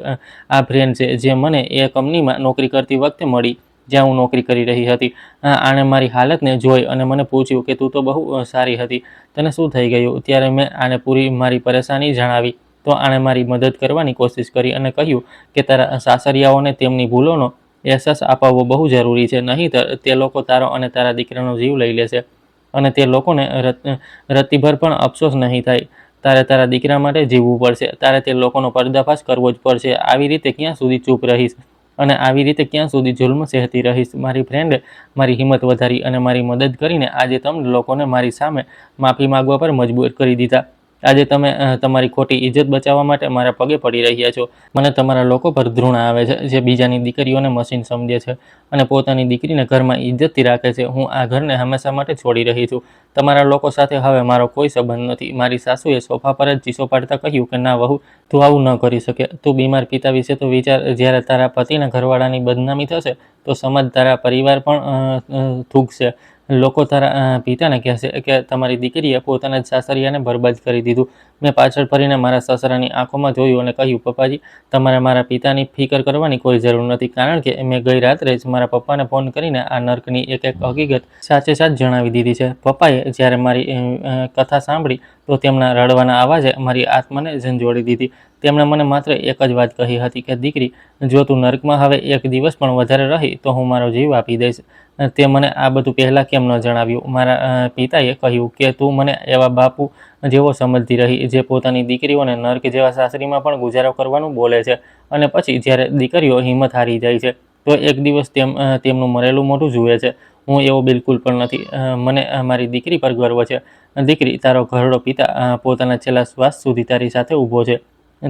[SPEAKER 1] આ ફ્રેન્ડ છે, જે મને એ કંપનીમાં નોકરી કરતી વખતે મળી જ્યાં હું નોકરી કરી રહી હતી. આણે મારી હાલતને જોઈ અને મને પૂછ્યું કે તું તો બહુ સારી હતી, તને શું થઈ ગયું? ત્યારે મેં આને પૂરી મારી પરેશાની જણાવી તો આણે મારી મદદ કરવાની કોશિશ કરી અને કહ્યું કે તારા સાસરિયાઓને તેમની ભૂલોનો અહેસાસ અપાવવો બહુ જરૂરી છે, નહીંતર તે લોકો તારો અને તારા દીકરાનો જીવ લઈ લેશે, અને તે લોકોને રત્તીભર પણ અફસોસ નહીં થાય. તારે તારા દીકરા માટે જીવવું પડશે. તારે તે લોકોનો પર્દાફાશ કરવો જ પડશે. આવી રીતે ક્યાં સુધી ચૂપ રહીશ અને આવી રીતે ક્યાં સુધી જુલ્મ સહેતી રહીશ? મારી ફ્રેન્ડે મારી હિંમત વધારી અને મારી મદદ કરીને આજે તમને લોકોને મારી સામે માફી માગવા પર મજબૂર કરી દીધા. આજે તમે તમારી ખોટી ઇજ્જત બચાવવા માટે મારા પગે પડી રહ્યા છો. મને તમારા લોકો પર ધૃણા આવે છે, જે બીજાની દીકરીઓને મશીન સમજે છે અને પોતાની દીકરીને ઘરમાં ઇજ્જતથી રાખે છે. હું આ ઘરને હંમેશા માટે છોડી રહી છું. તમારા લોકો સાથે હવે મારો કોઈ સંબંધ નથી. મારી સાસુએ સોફા પર જ ચીસો પાડતા કહ્યું કે ના વહુ, તું આવું ન કરી શકે. તું બીમાર પિતા વિશે તો વિચાર. જ્યારે તારા પતિના ઘરવાળાની બદનામી થશે તો સમાજ, તારા પરિવાર પણ થૂંકશે. લોકો તારા પિતાને કહેશે કે તમારી દીકરીએ પોતાના જ સાસરિયાને બરબાદ કરી દીધું. મેં પાછળ ફરીને મારા સસરાની આંખોમાં જોયું અને કહ્યું, પપ્પાજી, તમારે મારા પિતાની ફિકર કરવાની કોઈ જરૂર નથી, કારણ કે મેં ગઈ રાત્રે જ મારા પપ્પાને ફોન કરીને આ નર્કની એક એક હકીકત સાચે સાચ જણાવી દીધી છે. પપ્પાએ જ્યારે મારી કથા સાંભળી તો તેમના રડવાના અવાજે મારી આત્માને ઝંઝોળી દીધી. તેમણે મને માત્ર એક જ વાત કહી હતી કે દીકરી, જો તું નર્કમાં હવે એક દિવસ પણ વધારે રહી તો હું મારો જીવ આપી દઈશ. તે મને આ બધું પહેલાં કેમ ન જણાવ્યું? મારા પિતાએ કહ્યું કે તું મને એવા બાપુ જેવો સમજતી રહી, જે પોતાની દીકરીઓને નર્ક જેવા સાસરીમાં પણ ગુજારો કરવાનું બોલે છે, અને પછી જ્યારે દીકરીઓ હિંમત હારી જાય છે તો એક દિવસ તેમનું મરેલું મોઢું જુએ છે. હું એવો બિલકુલ પણ નથી. મને મારી દીકરી પર ગર્વ છે. દીકરી, તારો ઘરડો પિતા પોતાના છેલ્લા શ્વાસ સુધી તારી સાથે ઊભો છે.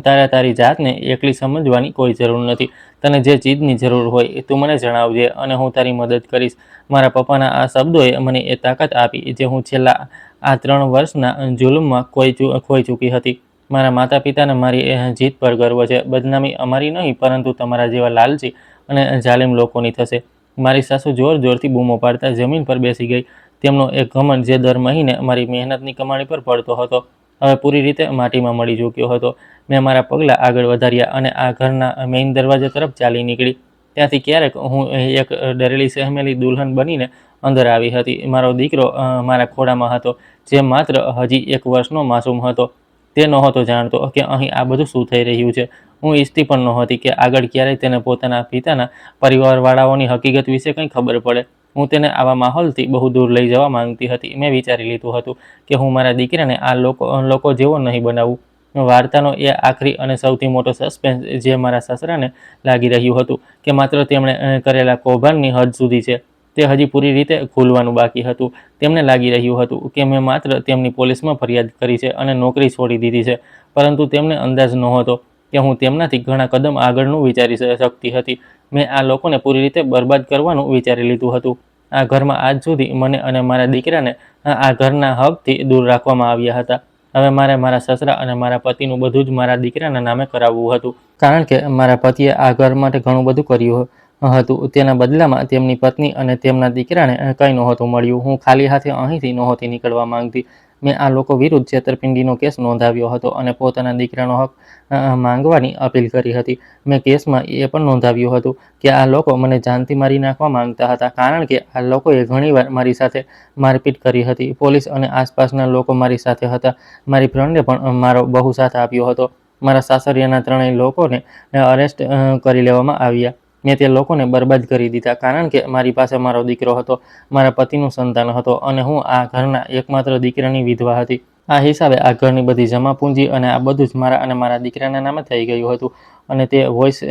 [SPEAKER 1] તારે તારી જાતને એકલી સમજવાની કોઈ જરૂર નથી. તને જે ચીજની જરૂર હોય તું મને જણાવજે અને હું તારી મદદ કરીશ. મારા પપ્પાના આ શબ્દોએ મને એ તાકાત આપી જે હું છેલ્લા આ 3 વર્ષના જુલમમાં ખોઈ ચૂકી હતી. મારા માતા પિતાને મારી જીત પર ગર્વ છે. બદનામી અમારી નહીં, પરંતુ તમારા જેવા લાલચી અને જાલિમ લોકોની થશે. મારી સાસુ જોર જોરથી બૂમો પાડતા જમીન પર બેસી ગઈ. તેમનો એક ઘમંડ, જે દર મહિને મારી મહેનતની કમાણી પર પડતો હતો, હવે પૂરી રીતે માટીમાં મળી ચૂક્યો હતો. મેં મારા પગલાં આગળ વધાર્યા અને આ ઘરના મેઇન દરવાજા તરફ ચાલી નીકળી. ત્યાંથી ક્યારેક હું એક ડરેલી સહેમેલી દુલ્હન બનીને અંદર આવી હતી. મારો દીકરો મારા ખોળામાં હતો, જે માત્ર હજી 1 વર્ષનો માસૂમ હતો. તે નહોતો જાણતો કે અહીં આ બધું શું થઈ રહ્યું છે. હું ઈચ્છતી પણ નહોતી કે આગળ ક્યારેય તેને પોતાના પિતાના પરિવારવાળાઓની હકીકત વિશે કંઈ ખબર પડે. હું તેને આવા માહોલથી બહુ દૂર લઈ જવા માંગતી હતી. મેં વિચારી લીધું હતું કે હું મારા દીકરાને આ લોકો જેવો નહીં બનાવું. વાર્તાનો એ આખરી અને સૌથી મોટો સસ્પેન્સ જે મારા સસરાને લાગી રહ્યું હતું કે માત્ર તેમણે કરેલા કૌભાંડની હદ સુધી છે, તે હજી પૂરી રીતે ખુલવાનું બાકી હતું. તેમને લાગી રહ્યું હતું કે મેં માત્ર તેમની પોલીસમાં ફરિયાદ કરી છે અને નોકરી છોડી દીધી છે, પરંતુ તેમને અંદાજ નહોતો કે હું તેમનાથી ઘણા કદમ આગળનું વિચારી શકતી હતી. મેં આ લોકોને પૂરી રીતે બરબાદ કરવાનું વિચારી લીધું હતું. આ ઘરમાં આજ સુધી મને અને મારા દીકરાને આ ઘરના હકથી દૂર રાખવામાં આવ્યા હતા. હવે મારે મારા સસરા અને મારા પતિનું બધું જ મારા દીકરાના નામે કરાવવું હતું, કારણ કે મારા પતિએ આ ઘર માટે ઘણું બધું કર્યું હતું. તેના બદલામાં તેમની પત્ની અને તેમના દીકરાને કંઈ નહોતું મળ્યું. હું ખાલી હાથે અહીંથી નહોતી નીકળવા માંગતી. મેં આ લોકો વિરુદ્ધ છેતરપિંડીનો કેસ નોંધાવ્યો હતો અને પોતાના દીકરાનો હક માંગવાની અપીલ કરી હતી. મેં કેસમાં એ પણ નોંધાવ્યું હતું કે આ લોકો મને જાનથી મારી નાખવા માંગતા હતા, કારણ કે આ લોકોએ ઘણીવાર મારી સાથે મારપીટ કરી હતી. પોલીસ અને આસપાસના લોકો મારી સાથે હતા. મારી ફ્રેન્ડે પણ મારો બહુ સાથ આપ્યો હતો. મારા સાસરિયાના 3 લોકોને અરેસ્ટ કરી લેવામાં આવ્યા. મેં તે લોકોને બરબાદ કરી દીધા, કારણ કે મારી પાસે મારો દીકરો હતો, મારા પતિનું સંતાન હતો અને હું આ ઘરના એકમાત્ર દીકરાની વિધવા હતી. આ હિસાબે આ ઘરની બધી જમા પૂંજી અને આ બધું જ મારા અને મારા દીકરાના નામે થઈ ગયું હતું. અને તે વોઇસ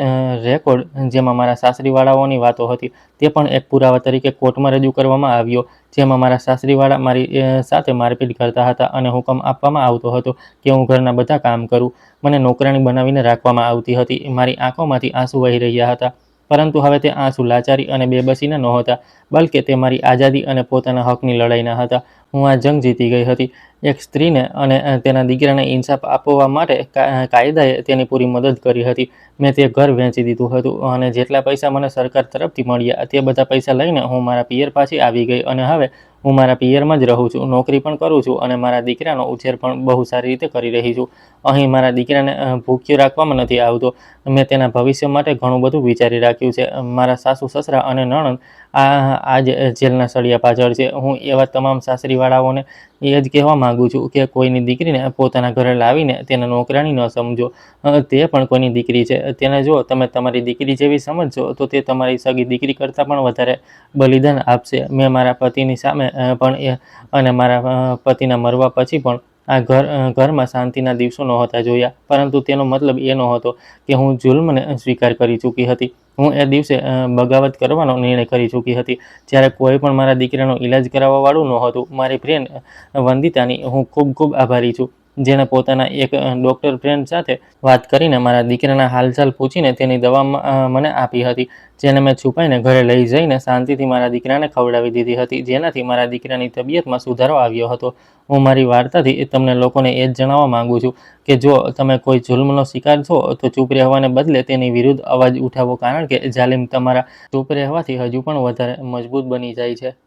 [SPEAKER 1] રેકોર્ડ, જેમાં મારા સાસરીવાળાઓની વાતો હતી, તે પણ એક પુરાવા તરીકે કોર્ટમાં રજૂ કરવામાં આવ્યો, જેમાં મારા સાસરીવાળા મારી સાથે મારપીટ કરતા હતા અને હુકમ આપવામાં આવતો હતો કે હું ઘરના બધા કામ કરું. મને નોકરાણી બનાવીને રાખવામાં આવતી હતી. મારી આંખોમાંથી આંસુ વહી રહ્યા હતા, પરંતુ હવે તે આંસુ લાચારી અને બેબસીના નહોતા, બલકે તે મારી આઝાદી અને પોતાના હકની લડાઈના હતા. હું આ જંગ જીતી ગઈ હતી. એક સ્ત્રીને અને તેના દીકરાને ઇન્સાફ આપવા માટે કાયદાએ તેની પૂરી મદદ કરી હતી. મેં તે ઘર વેચી દીધું હતું અને જેટલા પૈસા મને સરકાર તરફથી મળ્યા તે બધા પૈસા લઈને હું મારા પિયર પાછી આવી ગઈ અને હવે હું મારા પિયરમાં જ રહું છું, નોકરી પણ કરું છું અને મારા દીકરાનો ઉછેર પણ બહુ સારી રીતે કરી રહી છું. અહીં મારા દીકરાને ભૂખ્યો રાખવામાં નથી આવતો. મેં તેના ભવિષ્ય માટે ઘણું બધું વિચારી રાખ્યું છે. મારા સાસુ, સસરા અને નણંદ આજ જેલના સળિયા પાછળ છે. હું એવા તમામ સાસરીવાળાઓને એ જ કહેવા માંગુ છું કે કોઈની દીકરીને પોતાના ઘરે લાવીને તેને નોકરાણી ન સમજો. તે પણ કોઈની દીકરી છે. તેને જો તમે તમારી દીકરી જેવી સમજશો તો તે તમારી સગી દીકરી કરતાં પણ વધારે બલિદાન આપશે. મેં મારા પતિની સામે પણ અને મારા પતિના મરવા પછી પણ આ ઘરમાં શાંતિના દિવસો નહોતા જોયા, પરંતુ તેનો મતલબ એ નહોતો કે હું જુલ્મને સ્વીકાર કરી ચૂકી હતી. હું એ દિવસે બગાવત કરવાનો નિર્ણય કરી ચૂકી હતી, જ્યારે કોઈ પણ મારા દીકરાનો ઈલાજ કરાવવાવાળું નહોતું. મારી ફ્રેન્ડ વંદિતાની હું ખૂબ ખૂબ આભારી છું. જેણે પોતાના એક ડૉક્ટર ફ્રેન્ડ સાથે વાત કરીને મારા દીકરાના હાલચાલ પૂછીને તેની દવા મને આપી હતી, જેને મેં છુપાઈને ઘરે લઈ જઈને શાંતિથી મારા દીકરાને ખવડાવી દીધી હતી, જેનાથી મારા દીકરાની તબિયતમાં સુધારો આવ્યો હતો. હું મારી વાર્તાથી તમને લોકોને એ જ જણાવવા માંગુ છું કે જો તમે કોઈ જુલ્મનો શિકાર છો તો ચૂપ રહેવાને બદલે તેની વિરુદ્ધ અવાજ ઉઠાવો, કારણ કે જાલિમ તમારા ચૂપ રહેવાથી હજુ પણ વધારે મજબૂત બની જાય છે.